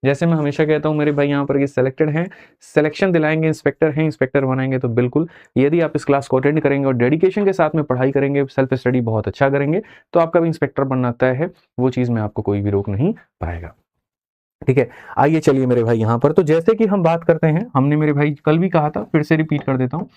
जैसे मैं हमेशा कहता हूँ मेरे भाई यहाँ पर ये सिलेक्टेड हैं, सिलेक्शन दिलाएंगे, इंस्पेक्टर हैं, इंस्पेक्टर बनाएंगे, तो बिल्कुल यदि आप इस क्लास को अटेंड करेंगे और डेडिकेशन के साथ में पढ़ाई करेंगे, सेल्फ स्टडी बहुत अच्छा करेंगे, तो आपका भी इंस्पेक्टर बनना तय है। वो चीज़ में आपको कोई भी रोक नहीं पाएगा। ठीक है, आइए चलिए मेरे भाई यहाँ पर, तो जैसे कि हम बात करते हैं, हमने मेरे भाई कल भी कहा था, फिर से रिपीट कर देता हूँ,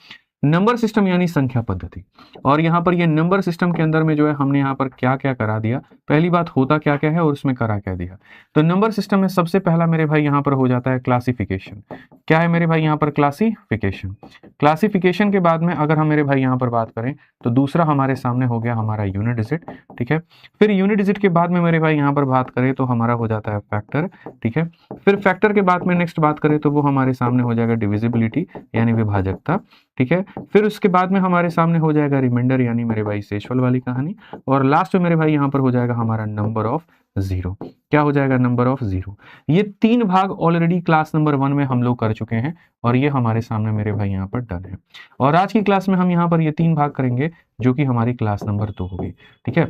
नंबर सिस्टम यानी संख्या पद्धति। और यहाँ पर ये नंबर सिस्टम के अंदर में जो है हमने यहाँ पर क्या क्या करा दिया, पहली बात होता क्या क्या है और उसमें करा क्या दिया। तो नंबर सिस्टम में सबसे पहला मेरे भाई यहाँ पर हो जाता है क्लासिफिकेशन। क्या है मेरे भाई यहाँ पर क्लासिफिकेशन। क्लासिफिकेशन के बाद में अगर हम मेरे भाई यहाँ पर बात करें तो दूसरा हमारे सामने हो गया हमारा यूनिट डिजिट। ठीक है, फिर यूनिट डिजिट के बाद में मेरे भाई यहाँ पर बात करें तो हमारा हो जाता है फैक्टर। ठीक है, फिर फैक्टर के बाद में नेक्स्ट बात करें तो वो हमारे सामने हो जाएगा डिविजिबिलिटी यानी विभाजकता। ठीक है, फिर उसके बाद में हमारे सामने हो जाएगा रिमाइंडर यानी मेरे भाई शेषफल वाली कहानी, और लास्ट में मेरे भाई यहाँ पर हो जाएगा हमारा नंबर ऑफ जीरो। क्या हो जाएगा, नंबर ऑफ जीरो। ये 3 भाग ऑलरेडी क्लास नंबर 1 में हम लोग कर चुके हैं और ये हमारे सामने मेरे भाई यहाँ पर डन है। और आज की क्लास में हम यहाँ पर ये 3 भाग करेंगे जो कि हमारी क्लास नंबर 2 होगी। ठीक है,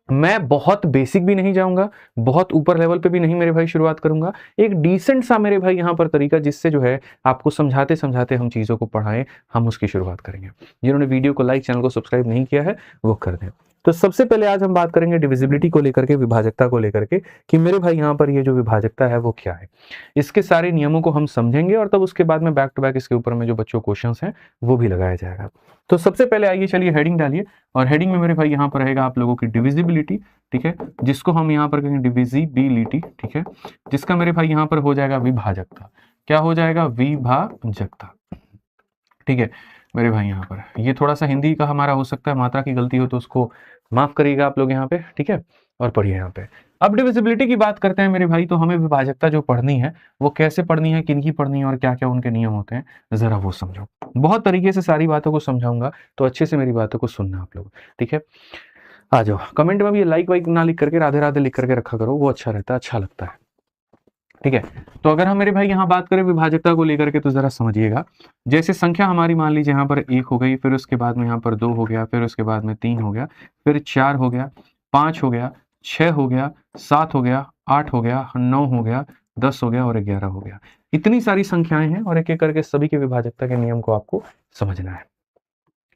मैं बहुत बेसिक भी नहीं जाऊंगा, बहुत ऊपर लेवल पे भी नहीं मेरे भाई शुरुआत करूंगा, एक डिसेंट सा मेरे भाई यहाँ पर तरीका जिससे जो है आपको समझाते समझाते हम चीज़ों को पढ़ाएं, हम उसकी शुरुआत करेंगे। जिन्होंने वीडियो को लाइक, चैनल को सब्सक्राइब नहीं किया है वो कर दें। तो सबसे पहले आज हम बात करेंगे डिविजिबिलिटी को लेकर के, विभाजकता को लेकर के, कि मेरे भाई यहाँ पर ये जो विभाजकता है वो क्या है, इसके सारे नियमों को हम समझेंगे और तब उसके बाद में बैक टू बैक इसके ऊपर में जो बच्चों क्वेश्चंस हैं वो भी लगाया जाएगा। तो सबसे पहले आइए चलिए हेडिंग डालिए, और हेडिंग में मेरे भाई यहाँ पर रहेगा आप लोगों की डिविजिबिलिटी। ठीक है, जिसको हम यहाँ पर कहेंगे डिविजिबिलिटी। ठीक है, जिसका मेरे भाई यहाँ पर हो जाएगा विभाजकता। क्या हो जाएगा, विभाजकता। ठीक है मेरे भाई, यहाँ पर ये थोड़ा सा हिंदी का हमारा हो सकता है, मात्रा की गलती हो तो उसको माफ करिएगा आप लोग यहाँ पे। ठीक है, और पढ़िए यहाँ पे। अब डिविजिबिलिटी की बात करते हैं मेरे भाई, तो हमें विभाजकता जो पढ़नी है वो कैसे पढ़नी है, किनकी पढ़नी है और क्या क्या उनके नियम होते हैं, जरा वो समझो। बहुत तरीके से सारी बातों को समझाऊंगा, तो अच्छे से मेरी बातों को सुनना आप लोग। ठीक है, आ जाओ। कमेंट में भी ये लाइक वाइक ना लिख करके राधे राधे लिख करके रखा करो, वो अच्छा रहता है, अच्छा लगता है। ठीक है, तो अगर हम मेरे भाई यहाँ बात करें विभाजकता को लेकर के तो जरा समझिएगा। जैसे संख्या हमारी मान लीजिए यहाँ पर 1 हो गई, फिर उसके बाद में यहाँ पर 2 हो गया, फिर उसके बाद में 3 हो गया, फिर 4 हो गया, 5 हो गया, 6 हो गया, 7 हो गया, 8 हो गया, 9 हो गया, 10 हो गया और 11 हो गया। इतनी सारी संख्याएं हैं और एक एक करके सभी के विभाजकता के नियम को आपको समझना है।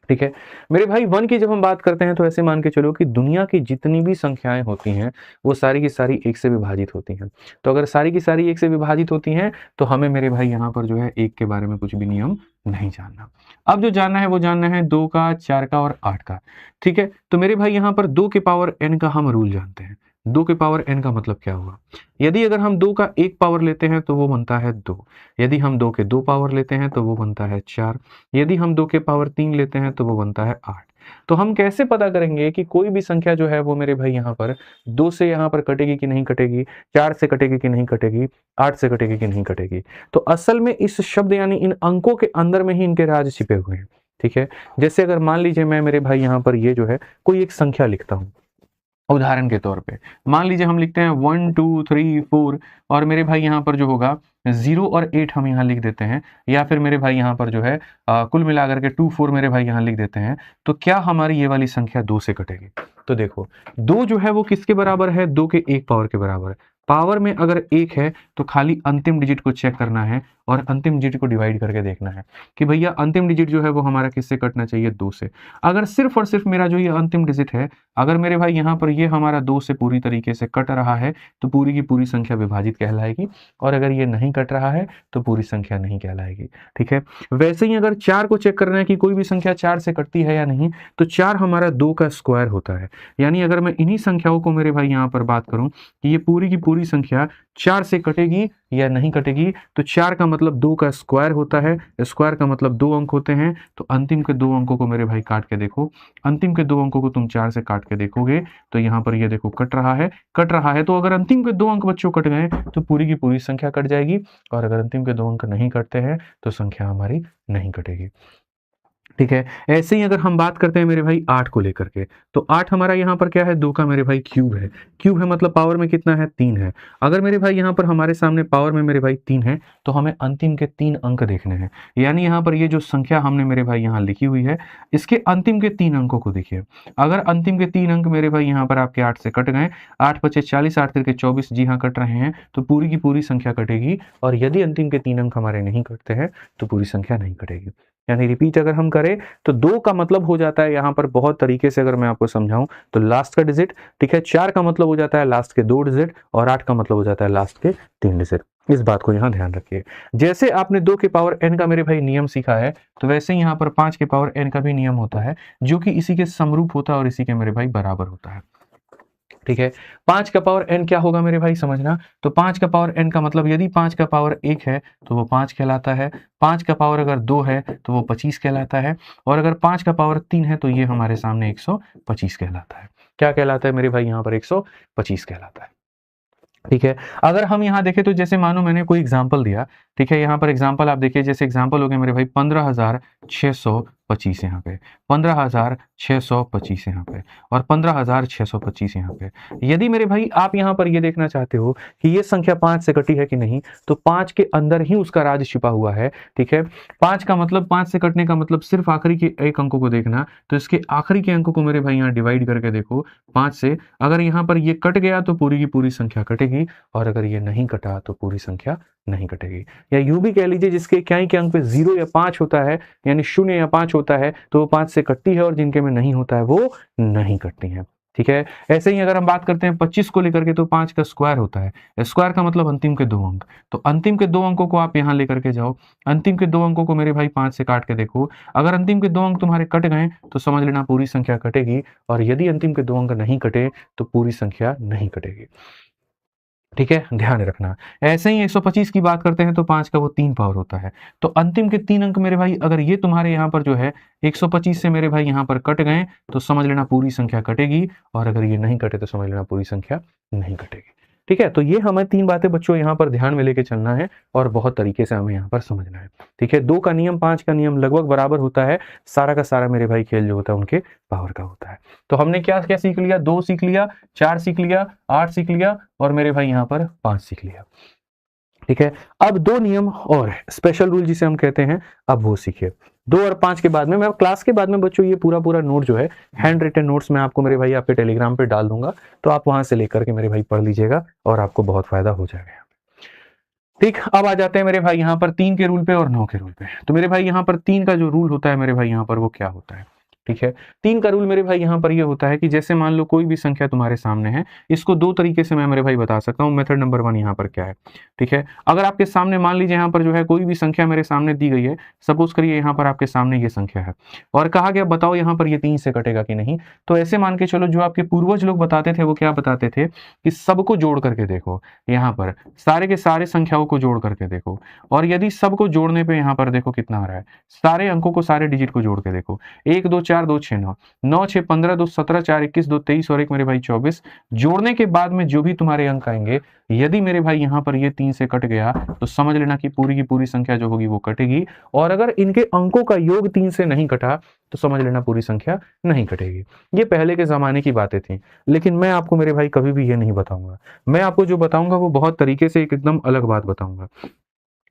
ठीक है मेरे भाई, 1 की जब हम बात करते हैं तो ऐसे मान के चलो कि दुनिया की जितनी भी संख्याएं होती हैं वो सारी की सारी 1 से विभाजित होती हैं। तो अगर सारी की सारी 1 से विभाजित होती हैं तो हमें मेरे भाई यहाँ पर जो है 1 के बारे में कुछ भी नियम नहीं जानना। अब जो जानना है वो जानना है 2 का, 4 का और 8 का। ठीक है, तो मेरे भाई यहाँ पर 2 के पावर n का हम रूल जानते हैं। 2 के पावर n का मतलब क्या हुआ, यदि अगर हम 2 का 1 पावर लेते हैं तो वो बनता है 2, यदि हम 2 के 2 पावर लेते हैं तो वो बनता है 4, यदि हम 2 के पावर 3 लेते हैं तो वो बनता है 8। तो हम कैसे पता करेंगे कि कोई भी संख्या जो है वो मेरे भाई यहाँ पर 2 से यहाँ पर कटेगी कि नहीं कटेगी, 4 से कटेगी कि नहीं कटेगी, 8 से कटेगी कि नहीं कटेगी। तो असल में इस शब्द यानी इन अंकों के अंदर में ही इनके राज छिपे हुए हैं। ठीक है, जैसे अगर मान लीजिए मैं मेरे भाई यहाँ पर ये जो है कोई एक संख्या लिखता हूँ, उदाहरण के तौर पे मान लीजिए हम लिखते हैं 1 2 3 4, और मेरे भाई यहाँ पर जो होगा 0 और 8 हम यहाँ लिख देते हैं, या फिर मेरे भाई यहाँ पर जो है कुल मिलाकर के 2 4 मेरे भाई यहाँ लिख देते हैं, तो क्या हमारी ये वाली संख्या 2 से कटेगी। तो देखो 2 जो है वो किसके बराबर है, 2 के 1 पावर के बराबर है। पावर में अगर 1 है तो खाली अंतिम डिजिट को चेक करना है और अंतिम डिजिट को डिवाइड करके देखना है कि भैया अंतिम डिजिट जो है वो हमारा किससे कटना चाहिए, 2 से। अगर सिर्फ और सिर्फ मेरा जो ये अंतिम डिजिट है, अगर मेरे भाई यहाँ पर ये हमारा 2 से पूरी तरीके से कट रहा है तो पूरी की पूरी संख्या विभाजित कहलाएगी, और अगर ये नहीं कट रहा है तो पूरी संख्या नहीं कहलाएगी। ठीक है, वैसे ही अगर 4 को चेक करना है कि कोई भी संख्या 4 से कटती है या नहीं, तो 4 हमारा 2 का स्क्वायर होता है। यानी अगर मैं इन्हीं संख्याओं को मेरे भाई यहाँ पर बात करूं कि ये पूरी की पूरी संख्या 4 से कटेगी या नहीं कटेगी, तो 4 का मतलब 2 का स्क्वायर होता है, स्क्वायर का मतलब 2 अंक होते हैं। तो अंतिम के 2 अंकों को मेरे भाई काट के देखो, अंतिम के 2 अंकों को तुम 4 से काट के देखोगे तो यहाँ पर ये देखो कट रहा है, कट रहा है। तो अगर अंतिम के 2 अंक बच्चों कट गए तो पूरी की पूरी संख्या कट जाएगी, और अगर अंतिम के 2 अंक नहीं कटते हैं तो संख्या हमारी नहीं कटेगी। ठीक है। ऐसे ही अगर हम बात करते हैं मेरे भाई 8 को लेकर के, तो 8 हमारा यहाँ पर क्या है, 2 का मेरे भाई क्यूब है। क्यूब है मतलब पावर में कितना है, 3 है। अगर मेरे भाई यहाँ पर हमारे सामने पावर में मेरे भाई 3 है, तो हमें अंतिम के 3 अंक देखने हैं। यानी यहाँ पर ये जो संख्या हमने मेरे भाई यहाँ लिखी हुई है, इसके अंतिम के 3 अंकों को देखिए। अगर अंतिम के 3 अंक मेरे भाई यहाँ पर आपके 8 से कट गए, 8 पचे 40, 8 तिरके 24, जी हाँ कट रहे हैं, तो पूरी की पूरी संख्या कटेगी। और यदि अंतिम के 3 अंक हमारे नहीं कटते हैं, तो पूरी संख्या नहीं कटेगी। यानी रिपीट अगर हम करें तो 2 का मतलब हो जाता है यहाँ पर बहुत तरीके से, अगर मैं आपको समझाऊं तो लास्ट का डिजिट, ठीक है। 4 का मतलब हो जाता है लास्ट के 2 डिजिट, और 8 का मतलब हो जाता है लास्ट के 3 डिजिट। इस बात को यहाँ ध्यान रखिए। जैसे आपने 2 के पावर n का मेरे भाई नियम सीखा है, तो वैसे ही यहाँ पर 5 के पावर n का भी नियम होता है, जो कि इसी के समरूप होता है और इसी के मेरे भाई बराबर होता है। ठीक है। 5 का पावर n क्या होगा मेरे भाई, समझना। तो 5 का पावर n का मतलब, यदि 5 का पावर 1 है तो वो 5 कहलाता है। 5 का पावर अगर 2 है तो वो 25 कहलाता है। और अगर 5 का पावर 3 है तो ये हमारे सामने 125 कहलाता है। क्या कहलाता है मेरे भाई, यहाँ पर 125 कहलाता है। ठीक है। अगर हम यहाँ देखें तो जैसे मानो मैंने कोई एग्जांपल दिया, ठीक है। यहाँ पर एग्जांपल आप देखिए, जैसे एग्जांपल हो गया मेरे भाई 15,625 यहाँ पे, 15,625 यहाँ पे, और 15,625 यहाँ पे। यदि मेरे भाई आप यहाँ पर ये देखना चाहते हो कि ये संख्या 5 से कटी है कि नहीं, तो 5 के अंदर ही उसका राज छिपा हुआ है। ठीक है। 5 का मतलब, 5 से कटने का मतलब सिर्फ आखिरी के एक अंकों को देखना। तो इसके आखिरी के अंकों को मेरे भाई यहाँ डिवाइड करके देखो 5 से। अगर यहाँ पर ये कट गया तो पूरी की पूरी संख्या कटेगी, और अगर ये नहीं कटा तो पूरी संख्या नहीं कटेगी। या यूं भी कह लीजिए, जिसके इकाई के अंक पे 0 या 5 होता है, यानी 0 या 5 होता है, तो वो 5 से कटती है, और जिनके में नहीं होता है वो नहीं कटती है। ठीक है। ऐसे ही अगर हम बात करते हैं 25 को लेकर के, तो 5 का स्क्वायर होता है। स्क्वायर का मतलब अंतिम के 2 अंक। तो अंतिम के 2 अंकों को आप यहां लेकर के जाओ। अंतिम के 2 अंकों को मेरे भाई 5 से काट के देखो। अगर अंतिम के 2 अंक तुम्हारे कट गए तो समझ लेना पूरी संख्या कटेगी, और यदि अंतिम के 2 अंक नहीं कटे तो पूरी संख्या नहीं कटेगी। ठीक है, ध्यान रखना। ऐसे ही 125 की बात करते हैं तो 5 का वो 3 पावर होता है। तो अंतिम के 3 अंक मेरे भाई, अगर ये तुम्हारे यहाँ पर जो है 125 से मेरे भाई यहाँ पर कट गए, तो समझ लेना पूरी संख्या कटेगी, और अगर ये नहीं कटे तो समझ लेना पूरी संख्या नहीं कटेगी। ठीक है। तो ये हमें 3 बातें बच्चों यहाँ पर ध्यान में लेके चलना है, और बहुत तरीके से हमें यहाँ पर समझना है। ठीक है। 2 का नियम 5 का नियम लगभग बराबर होता है। सारा का सारा मेरे भाई खेल जो होता है उनके पावर का होता है। तो हमने क्या क्या सीख लिया, 2 सीख लिया, 4 सीख लिया, 8 सीख लिया, और मेरे भाई यहाँ पर 5 सीख लिया। ठीक है। अब 2 नियम और स्पेशल रूल जिसे हम कहते हैं, अब वो सीखिए। 2 और 5 के बाद में, मैं क्लास के बाद में बच्चों ये पूरा नोट जो है, हैंड रिटन नोट्स मैं आपको मेरे भाई आपके टेलीग्राम पे डाल दूंगा, तो आप वहां से लेकर के मेरे भाई पढ़ लीजिएगा, और आपको बहुत फायदा हो जाएगा। ठीक। अब आ जाते हैं मेरे भाई यहाँ पर 3 के रूल पे और 9 के रूल पे। तो मेरे भाई यहाँ पर 3 का जो रूल होता है मेरे भाई यहाँ पर, वो क्या होता है। ठीक है। 3 का रूल मेरे भाई यहाँ पर ये होता है कि जैसे मान लो कोई भी संख्या तुम्हारे सामने है, इसको 2 तरीके से मैं मेरे भाई बता सकता हूँ। मेथड नंबर 1 यहाँ पर क्या है। ठीक है। अगर आपके सामने मान लीजिए यहाँ पर जो है कोई भी संख्या मेरे सामने दी गई है, सपोज करिए यहाँ पर आपके सामने ये संख्या है, और कहा गया बताओ यहाँ पर ये 3 से कटेगा कि नहीं। तो ऐसे मान के चलो, जो आपके पूर्वज लोग बताते थे वो क्या बताते थे कि सबको जोड़ करके देखो, यहाँ पर सारे के सारे संख्याओं को जोड़ करके देखो, और यदि सबको जोड़ने पे यहाँ पर देखो कितना आ रहा है, सारे अंकों को, सारे डिजिट को जोड़ के देखो। 1 2 4 2 6 9, 9 6 15 2 17 4 21 2 23 और 1 मेरे भाई 24। जोड़ने के बाद में जो भी तुम्हारे अंक आएंगे, यदि मेरे भाई यहाँ पर ये 3 से कट गया, तो समझ लेना कि पूरी की पूरी संख्या जो होगी वो कटेगी, और अगर इनके अंकों का योग 3 से नहीं कटा तो समझ लेना पूरी संख्या नहीं कटेगी। ये पहले के जमाने की बातें थी, लेकिन मैं आपको मेरे भाई कभी भी ये नहीं बताऊंगा। मैं आपको जो बताऊंगा वो बहुत तरीके से एक एकदम अलग बात बताऊंगा।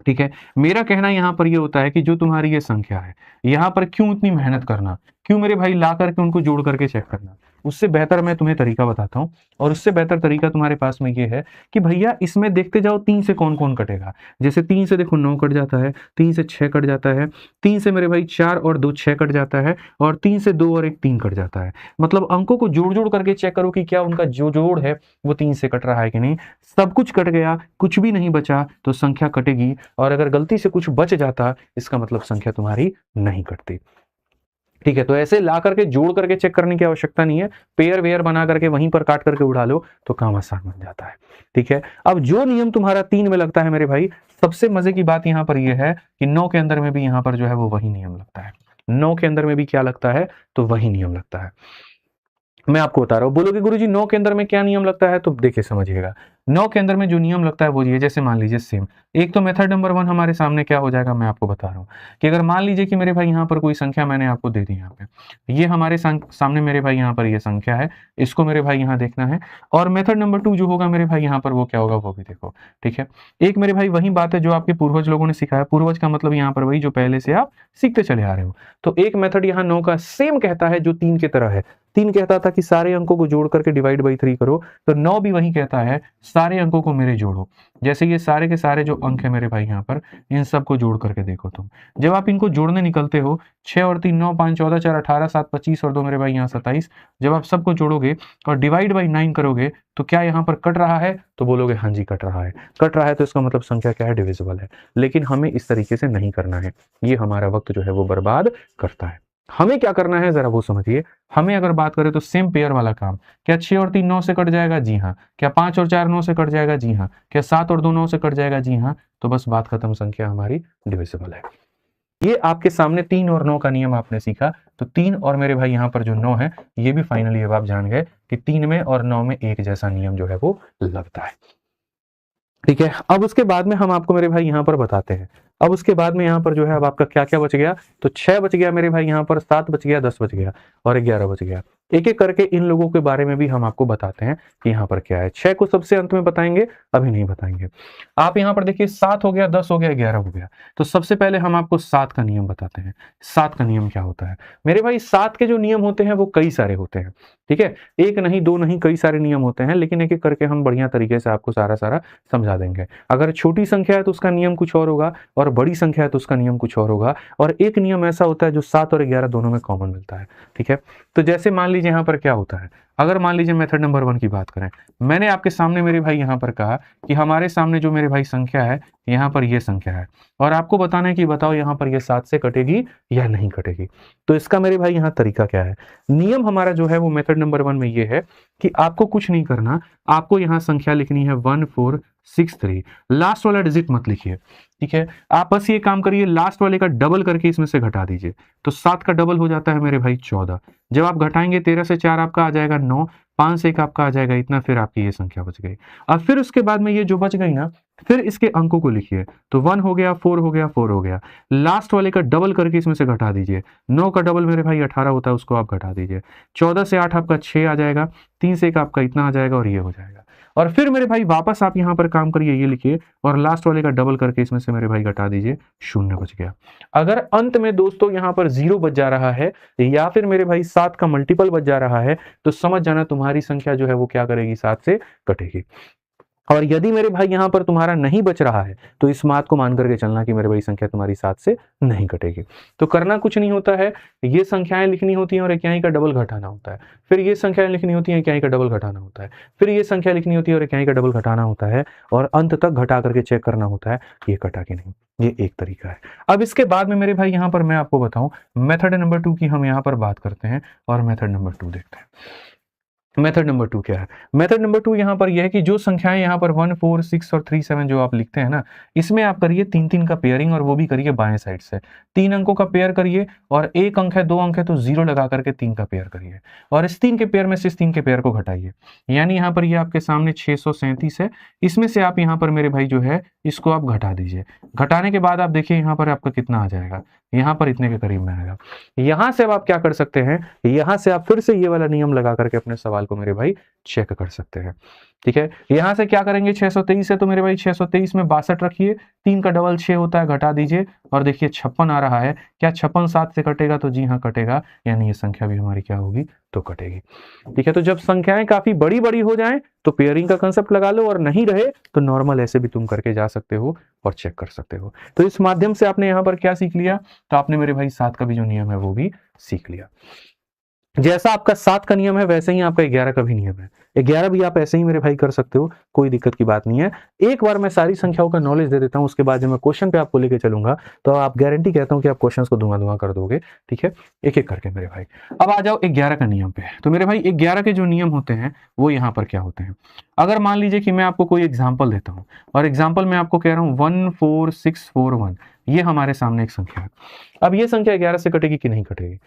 ठीक है। मेरा कहना यहाँ पर ये होता है कि जो तुम्हारी ये संख्या है, यहाँ पर क्यों इतनी मेहनत करना, क्यों मेरे भाई ला करके उनको जोड़ करके चेक करना। उससे बेहतर मैं तुम्हें तरीका बताता हूँ, और उससे बेहतर तरीका तुम्हारे पास में ये है कि भैया इसमें देखते जाओ 3 से कौन कौन कटेगा। जैसे 3 से देखो 9 कट जाता है, 3 से 6 कट जाता है, 3 से मेरे भाई 4 और 2 6 कट जाता है, और 3 से 2 और 1 3 कट जाता है। मतलब अंकों को जोड़ जोड़ करके चेक करो कि क्या उनका जो जोड़ है वो 3 से कट रहा है कि नहीं। सब कुछ कट गया, कुछ भी नहीं बचा, तो संख्या कटेगी, और अगर गलती से कुछ बच जाता, इसका मतलब संख्या तुम्हारी नहीं कटती। ठीक है। तो ऐसे ला करके जोड़ करके चेक करने की आवश्यकता नहीं है। पेयर वेयर बना करके वहीं पर काट करके उड़ा लो तो काम आसान बन जाता है। ठीक है। अब जो नियम तुम्हारा 3 में लगता है मेरे भाई, सबसे मजे की बात यहाँ पर यह है कि 9 के अंदर में भी यहाँ पर जो है वो वही नियम लगता है। 9 के अंदर में भी क्या लगता है, तो वही नियम लगता है। मैं आपको बता रहा हूं, बोलोगे गुरुजी 9 के अंदर में क्या नियम लगता है, तो देखिए समझिएगा। 9 के अंदर में जो नियम लगता है वो ये, जैसे मान लीजिए सेम, एक तो मेथड नंबर 1 हमारे सामने क्या हो जाएगा, मैं आपको बता रहा हूँ कि अगर मान लीजिए कि मेरे भाई यहाँ पर कोई संख्या मैंने आपको दे दी, यहाँ पे ये हमारे सामने मेरे भाई यहाँ पर ये संख्या है, इसको मेरे भाई यहाँ देखना है, और मेथड नंबर 2 जो होगा मेरे भाई यहाँ पर वो क्या होगा वो भी देखो, ठीक है। एक मेरे भाई वही बात है जो आपके पूर्वज लोगों ने सिखाया, पूर्वज का मतलब यहाँ पर वही जो पहले से आप सीखते चले आ रहे हो। तो एक मेथड यहाँ 9 का सेम कहता है जो 3 की तरह है, 3 कहता था कि सारे अंकों को जोड़ करके डिवाइड बाई 3 करो, तो 9 भी वही कहता है सारे अंकों को मेरे जोड़ो। जैसे ये सारे के सारे जो अंक है मेरे भाई यहाँ पर, इन सबको जोड़ करके देखो तुम, जब आप इनको जोड़ने निकलते हो 6 और 3 9, 5 14, 4 18, 7 25 और 2 मेरे भाई यहाँ 27, जब आप सबको जोड़ोगे और डिवाइड बाई 9 करोगे तो क्या यहाँ पर कट रहा है, तो बोलोगे हाँ जी कट रहा है। कट रहा है तो इसका मतलब संख्या क्या है, डिविजिबल है। लेकिन हमें इस तरीके से नहीं करना है, ये हमारा वक्त जो है वो बर्बाद करता है। हमें क्या करना है जरा वो समझिए। हमें अगर बात करें तो सेम पेयर वाला काम, क्या 6 और 3 9 से कट जाएगा, जी हाँ। क्या 5 और 4 9 से कट जाएगा, जी हाँ। क्या 7 और 2 9 से कट जाएगा, जी हाँ। तो बस बात खत्म, संख्या हमारी डिविजिबल है। ये आपके सामने 3 और 9 का नियम आपने सीखा, तो 3 और मेरे भाई यहाँ पर जो 9 है, ये भी फाइनली अब आप जान गए कि 3 में और 9 में एक जैसा नियम जो है वो लगता है, ठीक है। अब उसके बाद में हम आपको मेरे भाई यहाँ पर बताते हैं, अब उसके बाद में यहाँ पर जो है अब आपका क्या क्या बच गया, तो 6 बच गया मेरे भाई यहाँ पर, 7 बच गया, 10 बच गया और 11 बच गया। एक एक करके इन लोगों के बारे में भी हम आपको बताते हैं कि यहाँ पर क्या है। 6 को सबसे अंत में बताएंगे, अभी नहीं बताएंगे। आप यहाँ पर देखिए 7 हो गया, 10 हो गया, 11 हो गया। तो सबसे पहले हम आपको 7 का नियम बताते हैं। 7 का नियम क्या होता है मेरे भाई, 7 के जो नियम होते हैं वो कई सारे होते हैं, ठीक है। एक नहीं, दो नहीं, कई सारे नियम होते हैं, लेकिन एक एक करके हम बढ़िया तरीके से आपको सारा समझा देंगे। अगर छोटी संख्या है तो उसका नियम कुछ और होगा, और बड़ी संख्या है तो उसका नियम कुछ और होगा। और एक नियम ऐसा होता है जो 7 और 11 दोनों में कॉमन मिलता है, ठीक है। तो जैसे मान लीजिए यहाँ पर क्या होता है, अगर मान लीजिए मेथड नंबर 1 की बात करें, मैंने आपके सामने मेरे भाई यहाँ पर कहा कि हमारे सामने जो मेरे भाई संख्या है, यहाँ पर ये संख्या है, और आपको बताना है कि बताओ यहाँ पर ये 7 से कटेगी या नहीं कटेगी। तो इसका मेरे भाई यहाँ तरीका क्या है, नियम हमारा जो है वो मेथड नंबर 1 में ये है कि आपको कुछ नहीं करना, आपको यहाँ संख्या लिखनी है 1463, लास्ट वाला डिजिट मत लिखिए, ठीक है। आप बस ये काम करिए, लास्ट वाले का डबल करके इसमें से घटा दीजिए, तो 7 का डबल हो जाता है मेरे भाई 14। जब आप घटाएंगे 13 से 4 आपका आ जाएगा 9, 5 से 1 आपका आ जाएगा इतना, फिर आपकी ये संख्या बच गई। अब फिर उसके बाद में ये जो बच गई ना, फिर इसके अंकों को लिखिए, तो 1 हो गया, 4 हो गया, 4 हो गया, लास्ट वाले का डबल करके इसमें से घटा दीजिए। 9 का डबल मेरे भाई 18 होता है, उसको आप घटा दीजिए। 14 से 8 आपका 6 आ जाएगा, 3 से 1 आपका इतना आ जाएगा और ये हो जाएगा। और फिर मेरे भाई वापस आप यहाँ पर काम करिए, ये लिखिए और लास्ट वाले का डबल करके इसमें से मेरे भाई घटा दीजिए, 0 बच गया। अगर अंत में दोस्तों यहाँ पर 0 बच जा रहा है या फिर मेरे भाई 7 का मल्टीपल बच जा रहा है, तो समझ जाना तुम्हारी संख्या जो है वो क्या करेगी, 7 से कटेगी। और यदि मेरे भाई यहाँ पर तुम्हारा नहीं बच रहा है, तो इस बात को मान करके चलना कि मेरे भाई संख्या तुम्हारी 7 से नहीं कटेगी। तो करना कुछ नहीं होता है, ये संख्याएं लिखनी होती हैं और इकाई का डबल घटाना होता है, फिर ये संख्याएं लिखनी होती हैं, इकाई का डबल घटाना होता है, फिर ये संख्या लिखनी होती है और इकाई का डबल घटाना होता है, और अंत तक घटा करके चेक करना होता है ये कटा कि नहीं। ये एक तरीका है। अब इसके बाद में मेरे भाई यहाँ पर मैं आपको बताऊं, मेथड नंबर 2 की हम यहाँ पर बात करते हैं और मेथड नंबर 2 देखते हैं। मेथड नंबर 2 क्या है, मेथड नंबर 2 यहाँ पर यह है कि जो संख्याएं यहाँ पर 1 4 6 और 3 7 जो आप लिखते हैं ना, इसमें आप करिए 3 3 का पेयरिंग, और वो भी करिए बाएं साइड से। 3 अंकों का पेयर करिए, और एक अंक है, 2 अंक है तो 0 लगा करके 3 का पेयर करिए, और इस 3 के पेयर में से इस 3 के पेयर को घटाइए। यानी यहाँ पर ये आपके सामने 637 है, इसमें से आप यहाँ पर मेरे भाई जो है इसको आप घटा दीजिए। घटाने के बाद आप देखिए यहाँ पर आपका कितना आ जाएगा, यहाँ पर इतने के करीब में आएगा। यहाँ से अब आप क्या कर सकते हैं, यहाँ से आप फिर से ये वाला नियम लगा करके अपने सवाल को मेरे भाई चेक कर सकते हैं, ठीक है। यहाँ से क्या करेंगे, 623 है तो मेरे भाई 623 में 62 रखिए, 3 का डबल 6 होता है, घटा दीजिए, और देखिए 56 आ रहा है। क्या 56 7 से कटेगा, तो जी हाँ कटेगा, यानी ये संख्या भी हमारी क्या होगी, तो कटेगी, ठीक है। तो जब संख्याएं काफी बड़ी बड़ी हो जाएं तो पेयरिंग का कंसेप्ट लगा लो, और नहीं रहे तो नॉर्मल ऐसे भी तुम करके जा सकते हो और चेक कर सकते हो। तो इस माध्यम से आपने यहाँ पर क्या सीख लिया, तो आपने मेरे भाई 7 का भी जो नियम है वो भी सीख लिया। जैसा आपका 7 का नियम है वैसे ही आपका 11 का भी नियम है। 11 भी आप ऐसे ही मेरे भाई कर सकते हो, कोई दिक्कत की बात नहीं है। एक बार मैं सारी संख्याओं का नॉलेज दे देता हूं, उसके बाद जब मैं क्वेश्चन पे आपको लेके चलूंगा तो आप गारंटी कहता हूं कि आप क्वेश्चंस को धुआं कर दोगे, ठीक है। एक एक करके मेरे भाई अब आ जाओ 11 का नियम पे। तो मेरे भाई 11 के जो नियम होते हैं वो यहाँ पर क्या होते हैं। अगर मान लीजिए कि मैं आपको कोई एग्जाम्पल देता हूँ, और एग्जाम्पल मैं आपको कह रहा हूँ 14641, ये हमारे सामने एक संख्या है। अब ये संख्या 11 से कटेगी कि नहीं कटेगी?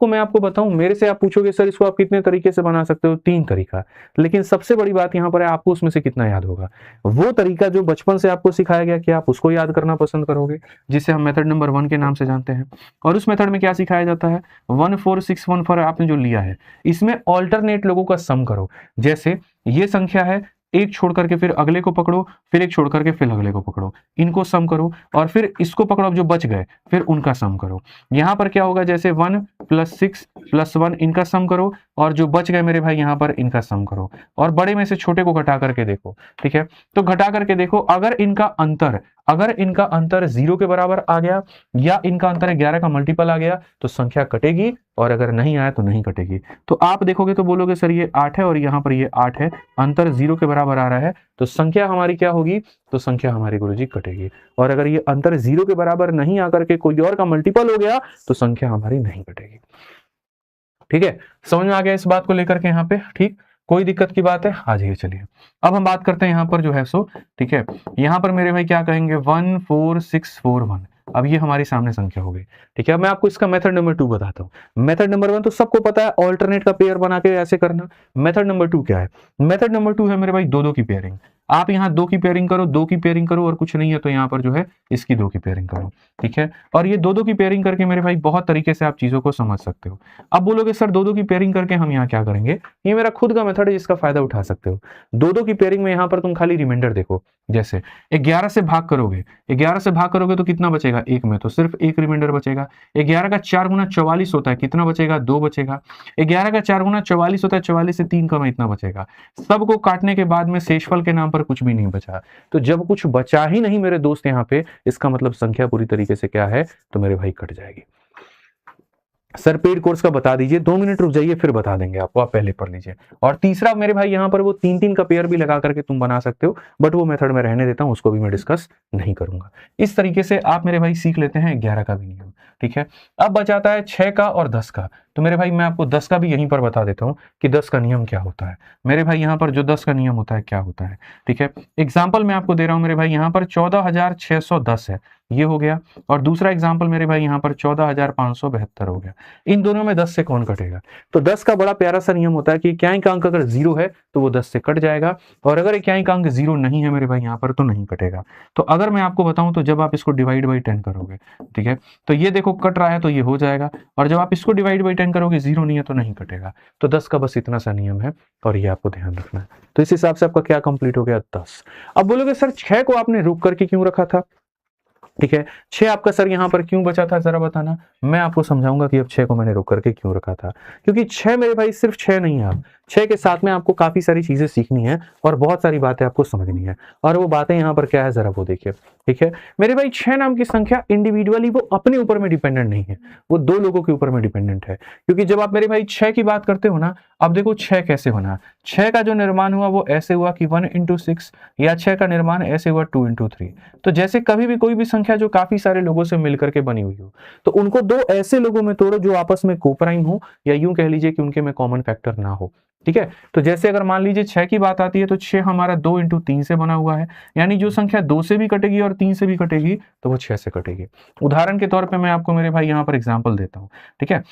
मैं आपको बताऊं, मेरे से आप पूछोगे सर इसको आप कितने तरीके से बना सकते हो? 3 तरीका। लेकिन सबसे बड़ी बात यहाँ पर है आपको उसमें से कितना याद होगा। वो तरीका जो बचपन से आपको सिखाया गया कि आप उसको याद करना पसंद करोगे, जिसे हम मेथड नंबर 1 के नाम से जानते हैं। और उस मेथड में क्या सिखाया जाता है? 14614 आपने जो लिया है, इसमें ऑल्टरनेट लोगों का सम करो। जैसे ये संख्या है, एक छोड़ करके फिर अगले को पकड़ो, फिर एक छोड़ करके फिर अगले को पकड़ो, इनको सम करो, और फिर इसको पकड़ो, अब जो बच गए फिर उनका सम करो। यहां पर क्या होगा, जैसे 1 + 6 + 1 इनका सम करो, और जो बच गए मेरे भाई यहां पर इनका सम करो, और बड़े में से छोटे को घटा करके देखो। ठीक है, तो घटा करके देखो, अगर इनका अंतर 0 के बराबर आ गया या इनका अंतर 11 का मल्टीपल आ गया तो संख्या कटेगी, और अगर नहीं आया तो नहीं कटेगी। तो आप देखोगे तो बोलोगे सर ये 8 है और यहां पर ये 8 है, अंतर 0 के बराबर आ रहा है, तो संख्या हमारी क्या होगी? तो संख्या हमारी गुरुजी कटेगी। और अगर ये अंतर 0 के बराबर नहीं आकर के कोई और का मल्टीपल हो गया तो संख्या हमारी नहीं कटेगी। ठीक है, समझ में आ गया इस बात को लेकर के यहाँ पे? ठीक, कोई दिक्कत की बात है? आ जाइए, चलिए अब हम बात करते हैं यहाँ पर जो है सो। ठीक है, यहाँ पर मेरे भाई क्या कहेंगे? 14641। अब ये हमारी सामने संख्या हो गई। ठीक है, अब मैं आपको इसका मेथड नंबर 2 बताता हूँ। मेथड नंबर 1 तो सबको पता है, ऑल्टरनेट का पेयर बना के ऐसे करना। मेथड नंबर 2 क्या है? मेथड नंबर 2 है मेरे भाई 2 2 की पेयरिंग। आप यहाँ 2 की पेयरिंग करो, 2 की पेयरिंग करो, और कुछ नहीं है तो यहाँ पर जो है इसकी 2 की पेयरिंग करो। ठीक है, और ये 2 2 की पेयरिंग करके मेरे भाई बहुत तरीके से आप चीजों को समझ सकते हो। अब बोलोगे सर 2 2 की पेयरिंग करके हम यहाँ क्या करेंगे? ये मेरा खुद का मेथड है जिसका फायदा उठा सकते हो। 2 2 की पेयरिंग में यहाँ पर तुम खाली रिमाइंडर देखो। जैसे 11 से भाग करोगे, 11 से भाग करोगे तो कितना बचेगा? 1 में तो सिर्फ 1 रिमाइंडर बचेगा। 11 का 4 गुना 44 होता है, कितना बचेगा? 2 बचेगा। 11 का 4 गुना 44 होता है, 44 से 3 कम, इतना बचेगा। सबको काटने के बाद में शेषफल के नाम पर कुछ भी नहीं बचा। तो जब कुछ बचा ही नहीं मेरे दोस्त यहाँ पे, इसका मतलब संख्या पूरी तरीके से क्या है? तो मेरे भाई कट जाएगी। सर पेड कोर्स का बता दीजिए, 2 मिनट रुक जाइए फिर बता देंगे आपको, आप पहले पढ़ लीजिए। और तीसरा मेरे भाई यहाँ पर वो 3 का पेयर भी लगा करके तुम बना सकते हो, बट वो मेथड में रहने देता हूँ, उसको भी मैं डिस्कस नहीं करूंगा। इस तरीके से आप मेरे भाई सीख लेते हैं 11 का भी नियम। ठीक है, अब बचाता है 6 का और 10 का। तो मेरे भाई मैं आपको 10 का भी यहीं पर बता देता हूँ कि 10 का नियम क्या होता है। मेरे भाई यहाँ पर जो 10 का नियम होता है क्या होता है? ठीक है, एग्जाम्पल मैं आपको दे रहा हूँ मेरे भाई, यहाँ पर 14,610 है, ये हो गया। और दूसरा एग्जाम्पल मेरे भाई यहाँ पर 14,572 हो गया। इन दोनों में 10 से कौन कटेगा? तो 10 का बड़ा प्यारा सा नियम होता है कि इक्याई का अंक अगर 0 है तो वो 10 से कट जाएगा, और अगर इक्याई का अंक 0 नहीं है मेरे भाई यहाँ पर तो नहीं कटेगा। तो अगर मैं आपको बताऊं तो जब आप इसको डिवाइड बाई 10 करोगे, ठीक है, तो ये देखो कट रहा है तो ये हो जाएगा, और जब आप इसको डिवाइड बाई 10 करोगे 0 नहीं है तो नहीं कटेगा। तो 10 का बस इतना सा नियम है, और ये आपको ध्यान रखना है। तो इस हिसाब से आपका क्या कंप्लीट हो गया? 10। अब बोलोगे सर 6 को आपने रुक करके क्यों रखा था? ठीक है, 6 आपका सर यहां पर क्यों बचा था, जरा बताना। मैं आपको समझाऊंगा कि अब 6 को मैंने रोक करके क्यों रखा था। क्योंकि 6 मेरे भाई सिर्फ 6 नहीं है, आप 6 के साथ में आपको काफी सारी चीजें सीखनी है और बहुत सारी बातें आपको समझनी है, और वो बातें यहां पर क्या है जरा वो देखिए। ठीक है मेरे भाई, 6 नाम की संख्या इंडिविजुअली वो अपने ऊपर में डिपेंडेंट नहीं है, वो 2 लोगों के ऊपर में डिपेंडेंट है। क्योंकि जब आप मेरे भाई 6 की बात करते हो ना, अब देखो 6 कैसे बना। 6 का जो निर्माण हुआ वो ऐसे हुआ कि 1 × 6, या 6 का निर्माण ऐसे हुआ 2 × 3। तो जैसे कभी भी कोई भी संख्या जो काफी सारे लोगों से मिलकर के बनी हुई हो, तो उनको 2 ऐसे लोगों में तोड़ो जो आपस में कोप्राइम हो, या यूं कह लीजिए कि उनके में कॉमन फैक्टर ना हो। ठीक है, तो जैसे अगर मान लीजिए 6 की बात आती है तो 6 हमारा 2 × 3 से बना हुआ है, यानी जो संख्या 2 से भी कटेगी और 3 से भी कटेगी तो वो 6 से कटेगी। उदाहरण के तौर पे मैं आपको मेरे भाई यहाँ पर एग्जांपल देता हूँ। ठीक है,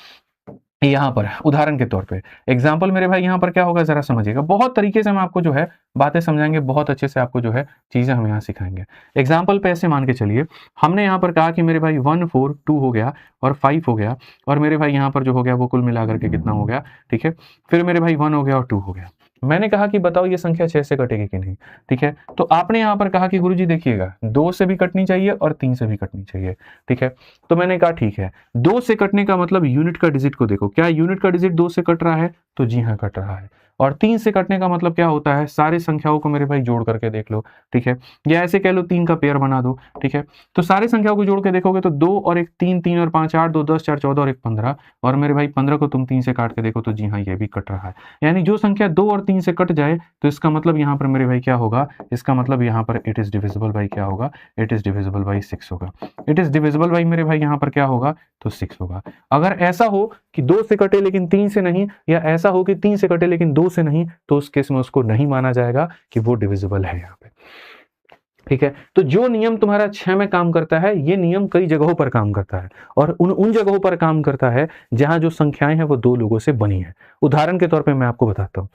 यहाँ पर उदाहरण के तौर पे एग्जाम्पल मेरे भाई यहाँ पर क्या होगा जरा समझिएगा। बहुत तरीके से हम आपको जो है बातें समझाएंगे, बहुत अच्छे से आपको जो है चीजें हम यहाँ सिखाएंगे। एग्जाम्पल पे ऐसे मान के चलिए, हमने यहाँ पर कहा कि मेरे भाई 1 4 2 हो गया और 5 हो गया, और मेरे भाई यहाँ पर जो हो गया वो कुल मिलाकर के कितना हो गया। ठीक है, फिर मेरे भाई 1 हो गया और 2 हो गया। मैंने कहा कि बताओ ये संख्या 6 से कटेगी कि नहीं। ठीक है, तो आपने यहाँ पर कहा कि गुरुजी देखिएगा 2 से भी कटनी चाहिए और 3 से भी कटनी चाहिए। ठीक है, तो मैंने कहा ठीक है, 2 से कटने का मतलब यूनिट का डिजिट को देखो, क्या यूनिट का डिजिट 2 से कट रहा है? तो जी हाँ कट रहा है। और 3 से कटने का मतलब क्या होता है? सारे संख्याओं को मेरे भाई जोड़ करके देख लो। ठीक है, या ऐसे कह लो 3 का पेयर बना दो। ठीक है, तो सारे संख्याओं को जोड़ के देखोगे तो 2 और 1 3, 3 और 5 8, 2 10 4 14 और 1 15, और मेरे भाई 15 को तुम 3 से काट के देखो तो जी हाँ ये भी कट रहा है। यानी जो संख्या 2 और 3 से कट जाए तो इसका मतलब यहाँ पर मेरे भाई क्या होगा? इसका मतलब यहाँ पर इट इज डिविजिबल बाई क्या होगा? इट इज डिविजिबल बाई 6 होगा। इट इज डिविजिबल बाई मेरे भाई यहाँ पर क्या होगा? तो 6 होगा। अगर ऐसा हो कि 2 से कटे लेकिन 3 से नहीं, या ऐसा हो कि 3 से कटे लेकिन 2 से नहीं, तो उस केस में उसको नहीं माना जाएगा कि वो डिविजिबल है यहाँ पे। ठीक है, तो जो नियम तुम्हारा 6 में काम करता है, ये नियम कई जगहों पर काम करता है और उन जगहों पर काम करता है जहां जो संख्याएं हैं वो दो लोगों से बनी है। उदाहरण के तौर पे मैं आपको बताता हूं।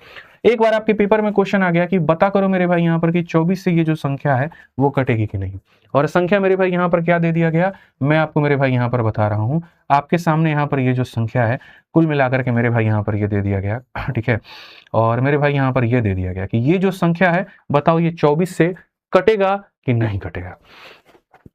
एक बार आपके पेपर में क्वेश्चन आ गया कि बता करो मेरे भाई यहाँ पर कि 24 से ये जो संख्या है वो कटेगी कि नहीं, और संख्या मेरे भाई यहाँ पर क्या दे दिया गया, मैं आपको मेरे भाई यहाँ पर बता रहा हूँ। आपके सामने यहाँ पर ये जो संख्या है कुल मिलाकर के मेरे भाई यहाँ पर ये दे दिया गया, ठीक है, और मेरे भाई यहाँ पर ये दे दिया गया कि ये जो संख्या है बताओ ये 24 से कटेगा कि नहीं कटेगा,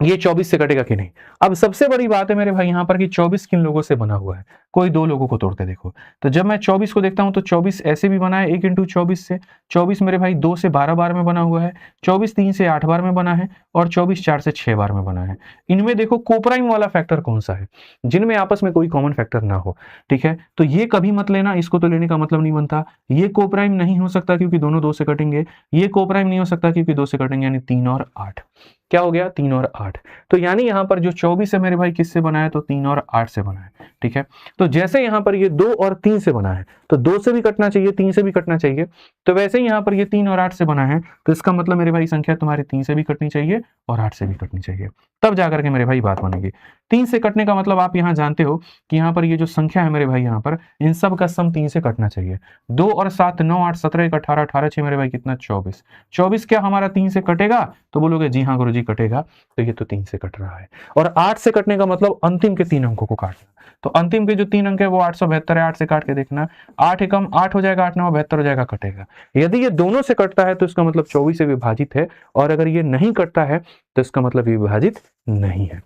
ये 24 से कटेगा कि नहीं। अब सबसे बड़ी बात है मेरे भाई यहाँ पर कि 24 किन लोगों से बना हुआ है, कोई दो लोगों को तोड़ते देखो। तो जब मैं 24 को देखता हूं तो 24 ऐसे भी बना है 1 इंटू 24 से, 24 मेरे भाई 2 से 12 बार में बना हुआ है, 24 3 से 8 बार में बना है और 24 4 से 6 बार में बना है। इनमें देखो कोप्राइम वाला फैक्टर कौन सा है, जिनमें आपस में कोई कॉमन फैक्टर ना हो, ठीक है। तो ये कभी मत लेना, इसको तो लेने का मतलब नहीं बनता। ये कोप्राइम नहीं हो सकता क्योंकि दोनों 2 से कटेंगे, ये कोप्राइम नहीं हो सकता क्योंकि 2 से कटेंगे, यानी 3 और 8। क्या हो गया, 3 और 8। तो यानी यहां पर जो 24 है मेरे भाई किससे बना है, तो 3 और 8 से बना है, ठीक है। तो जैसे यहां पर ये 2 और 3 से बना है तो 2 से भी कटना चाहिए, 3 से भी कटना चाहिए, तो वैसे ही यहां पर ये 3 और 8 से बना है तो इसका मतलब मेरे भाई संख्या तुम्हारी 3 से भी कटनी चाहिए और 8 से भी कटनी चाहिए, तब जाकर के मेरे भाई बात बनेगी। 3 से कटने का मतलब आप यहां जानते हो कि यहां पर ये जो संख्या है मेरे भाई यहां पर इन सब का सम 3 से कटना चाहिए। 2 और 7 9 8 17 1 18 18 6 मेरे भाई कितना 24, 24 क्या हमारा 3 से कटेगा, तो बोलोगे जी हाँ गुरुजी कटेगा, तो ये तो 3 से कट रहा है। और 8 से कटने का मतलब अंतिम के 3 अंकों को काटना, तो अंतिम के जो 3 अंक है वो 872 है, 8 से काट के देखना, 8 एकम 8 हो जाएगा, 8 9 72 हो जाएगा, कटेगा। यदि ये दोनों से कटता है तो इसका मतलब 24 से विभाजित है, और अगर ये नहीं कटता है तो इसका मतलब ये विभाजित नहीं है,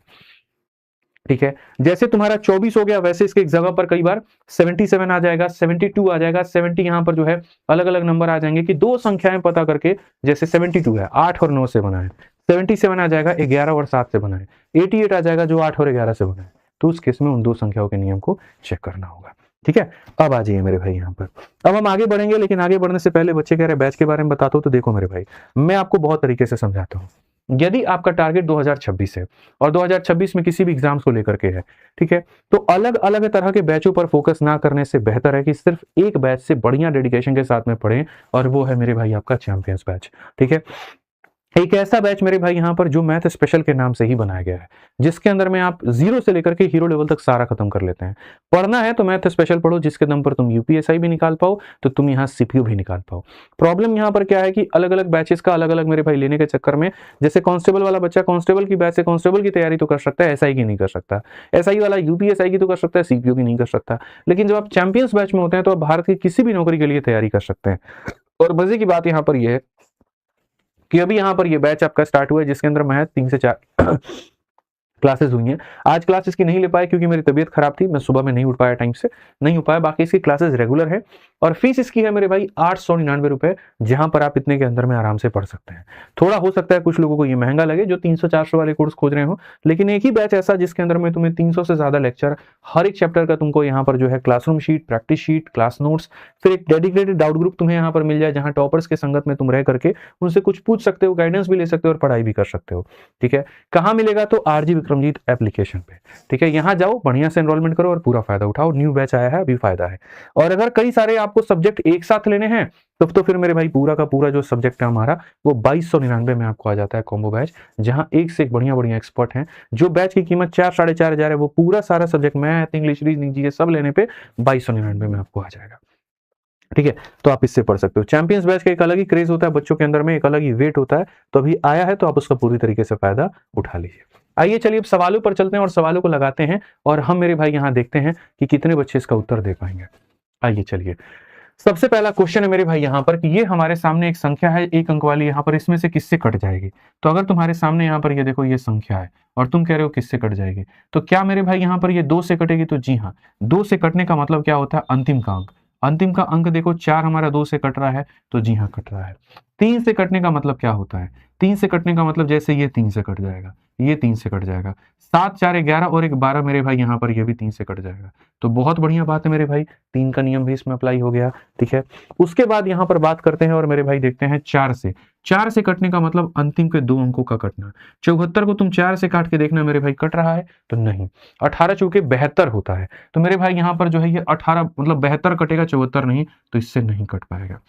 ठीक है। जैसे तुम्हारा 24 हो गया वैसे इसके एक जगह पर कई बार 77 आ जाएगा, 72 आ जाएगा, 70 यहां पर जो है अलग अलग नंबर आ जाएंगे कि दो संख्याएं पता करके, जैसे 72 है 8 और 9 से बना है, 77 आ जाएगा 11 और 7 से बना है, 88 आ जाएगा जो 8 और 11 से बना है, तो उस केस में उन दो संख्याओं के नियम को चेक करना होगा, ठीक है। अब आ जाइए मेरे भाई यहाँ पर, अब हम आगे बढ़ेंगे, लेकिन आगे बढ़ने से पहले बच्चे कह रहे बैच के बारे में बताता हूँ, तो देखो मेरे भाई मैं आपको बहुत तरीके से समझाता हूँ। यदि आपका टारगेट 2026 है और 2026 में किसी भी एग्जाम्स को लेकर के है, ठीक है, तो अलग अलग तरह के बैचों पर फोकस ना करने से बेहतर है कि सिर्फ एक बैच से बढ़िया डेडिकेशन के साथ में पढ़ें, और वो है मेरे भाई आपका चैंपियंस बैच, ठीक है। एक ऐसा बैच मेरे भाई यहाँ पर जो मैथ स्पेशल के नाम से ही बनाया गया है, जिसके अंदर में आप जीरो से लेकर के हीरो लेवल तक सारा खत्म कर लेते हैं। पढ़ना है तो मैथ स्पेशल पढ़ो, जिसके दम पर तुम यूपीएसआई भी निकाल पाओ, तो तुम यहाँ सीपीयू भी निकाल पाओ। प्रॉब्लम यहाँ पर क्या है कि अलग अलग बैचेस का अलग अलग मेरे भाई लेने के चक्कर में, जैसे कांस्टेबल वाला बच्चा कांस्टेबल की बैच से कांस्टेबल की तैयारी तो कर सकता है, एसआई की नहीं कर सकता, एसआई वाला यूपीएसआई की तो कर सकता है, सीपीयू की नहीं कर सकता। लेकिन जब आप चैंपियंस बैच में होते हैं तो आप भारत की किसी भी नौकरी के लिए तैयारी कर सकते हैं। और मजे की बात यहाँ पर यह है कि अभी यहाँ पर ये बैच आपका स्टार्ट हुआ है, जिसके अंदर महज 3 से 4 क्लासेस हुई हैं। आज क्लास इसकी नहीं ले पाए क्योंकि मेरी तबीयत खराब थी, मैं सुबह में नहीं उठ पाया, टाइम से नहीं हो पाया। बाकी इसकी क्लासेस रेगुलर है और फीस इसकी है मेरे भाई 899 रुपए, जहां पर आप इतने के अंदर में आराम से पढ़ सकते हैं। थोड़ा हो सकता है कुछ लोगों को ये महंगा लगे जो 300-400 वाले कोर्स खोज रहे हो, लेकिन एक ही बैच ऐसा जिसके अंदर में तुम्हें 300 से ज्यादा लेक्चर, हर एक चैप्टर का तुमको यहाँ पर जो है classroom sheet, practice sheet, class notes, फिर एक डेडिकेटेड डाउट ग्रुप तुम्हें यहाँ पर मिल जाए, जहां टॉपर्स के संगत में तुम रह करके उनसे कुछ पूछ सकते हो, गाइडेंस भी ले सकते हो और पढ़ाई भी कर सकते हो, ठीक है। कहाँ मिलेगा, तो आरजी विक्रमजीत एप्लीकेशन पे, ठीक है। यहां जाओ, बढ़िया से एनरोलमेंट करो और पूरा फायदा उठाओ। न्यू बैच आया है, अभी फायदा है। और अगर कई सारे आपको सब्जेक्ट एक साथ लेने हैं तो फिर मेरे भाई पूरा का पूरा जो सब्जेक्ट है हमारा वो 2299 में आपको आ जाता है कॉम्बो बैच, जहां एक से एक बढ़िया बढ़िया एक्सपर्ट हैं। जो बैच की कीमत 4-4.5 हजार है, वो पूरा सारा subject math, English, reasoning, GK सब लेने पे 2299 में आपको आ जाएगा, ठीक है। तो आप इससे पढ़ सकते हो। चैंपियंस बैच का एक अलग ही क्रेज होता है बच्चों के अंदर में, एक अलग ही वेट होता है, तो अभी आया है तो आप उसका पूरी तरीके से फायदा उठा लीजिए। आइए चलिए अब सवालों पर चलते हैं और सवालों को लगाते हैं, और हम मेरे भाई यहाँ देखते हैं कि कितने बच्चे इसका उत्तर दे पाएंगे। आइए चलिए, सबसे पहला क्वेश्चन है मेरे भाई यहाँ पर कि ये हमारे सामने एक संख्या है 1 अंक वाली, यहाँ पर इसमें से किससे कट जाएगी। तो अगर तुम्हारे सामने यहाँ पर ये देखो ये संख्या है और तुम कह रहे हो किससे कट जाएगी, तो क्या मेरे भाई यहाँ पर ये 2 से कटेगी, तो जी हाँ, 2 से कटने का मतलब क्या होता है, अंतिम का अंक। अंतिम का अंक देखो 4 हमारा 2 से कट रहा है, तो जी हाँ कट रहा है। 3 से कटने का मतलब क्या होता है, 3 से कटने का मतलब जैसे ये 3 से कट जाएगा, ये 3 से कट जाएगा, 7 4 11 और 1 12 मेरे भाई यहाँ पर ये भी 3 से कट जाएगा। तो बहुत बढ़िया बात है मेरे भाई, 3 का नियम भी इसमें अप्लाई हो गया, ठीक है। उसके बाद यहाँ पर बात करते हैं और मेरे भाई देखते हैं 4 से। 4 से कटने का मतलब अंतिम के 2 अंकों का कटना। 74 को तुम 4 से काट के देखना मेरे भाई कट रहा है, तो नहीं। 18 चूंकि 72 होता है, तो मेरे भाई यहाँ पर जो है ये 18 मतलब 72 कटेगा, 74 नहीं, तो इससे नहीं कट पाएगा।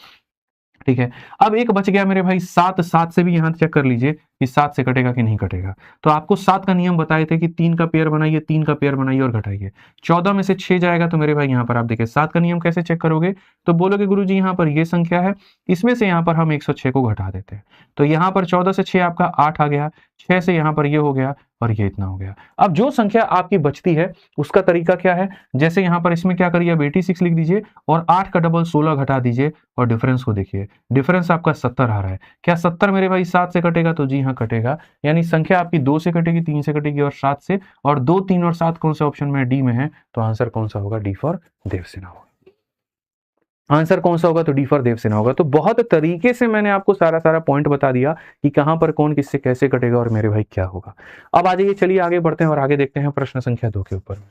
ठीक है। अब एक बच गया मेरे भाई 7, 7 से भी यहाँ चेक कर लीजिए कि 7 से कटेगा कि नहीं कटेगा। तो आपको 7 का नियम बताए थे कि 3 का पेयर बनाइए, 3 का पेयर बनाइए और घटाइए। 14 में से 6 जाएगा तो मेरे भाई यहाँ पर आप देखिए 7 का नियम कैसे चेक करोगे, तो बोलोगे गुरुजी यहाँ पर ये संख्या है, इसमें से यहाँ पर हम 106 को घटा देते हैं। तो यहाँ पर 14 से 6 आपका 8 आ गया, 6 से यहाँ पर ये हो गया और ये इतना हो गया। अब जो संख्या आपकी बचती है उसका तरीका क्या है, जैसे यहाँ पर इसमें क्या करिए, अब 86 लिख दीजिए और 8 का डबल 16 घटा दीजिए और डिफरेंस को देखिए। डिफरेंस आपका 70 आ रहा है। क्या 70 मेरे भाई 7 से कटेगा, तो जी हाँ कटेगा। यानी संख्या आपकी 2 से कटेगी, 3 से कटेगी और 7 से, और 2, 3 और 7 कौन से ऑप्शन में, डी में है। तो आंसर कौन सा होगा, डी फॉर देवसेना होगा। आंसर कौन सा होगा, तो डी फॉर देवसेना होगा। तो बहुत तरीके से मैंने आपको सारा पॉइंट बता दिया कि कहां पर कौन किससे कैसे कटेगा और मेरे भाई क्या होगा। अब आ जाइए, चलिए आगे बढ़ते हैं और आगे देखते हैं प्रश्न संख्या 2 के ऊपर।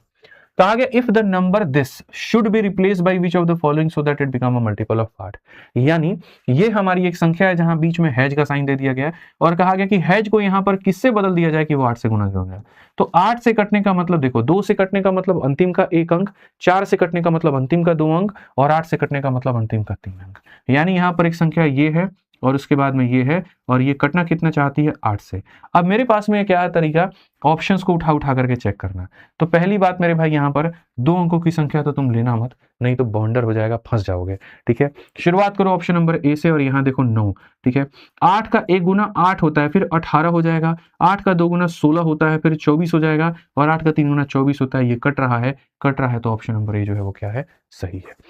कहा गया if the number this should be replace by which of the following so that it become a multiple of 8। यानी ये हमारी एक संख्या है जहां बीच में हैज का साइन दे दिया गया है और कहा गया कि हैज को यहां पर किससे बदल दिया जाए कि वो 8 से गुणा हो जाए। तो 8 से कटने का मतलब देखो, 2 से कटने का मतलब अंतिम का 1 अंक, 4 से कटने का मतलब अंतिम का 2 अंक और 8 से कटने का मतलब अंतिम का 3 अंक। यानी यहां पर एक संख्या ये है और उसके बाद में ये है और ये कटना कितना चाहती है, 8 से। अब मेरे पास में क्या है तरीका, ऑप्शंस को उठा करके चेक करना। तो पहली बात मेरे भाई यहाँ पर 2 अंकों की संख्या तो तुम लेना मत, नहीं तो बॉन्डर हो जाएगा, फंस जाओगे। ठीक है, शुरुआत करो ऑप्शन नंबर ए से और यहाँ देखो 9। ठीक है, 8 का 1 गुना 8 होता है, फिर 18 हो जाएगा। 8 का 2 गुना 16 होता है, फिर 24 हो जाएगा और 8 का 3 गुना 24 होता है। ये कट रहा है, तो ऑप्शन नंबर ए जो है वो क्या है, सही है।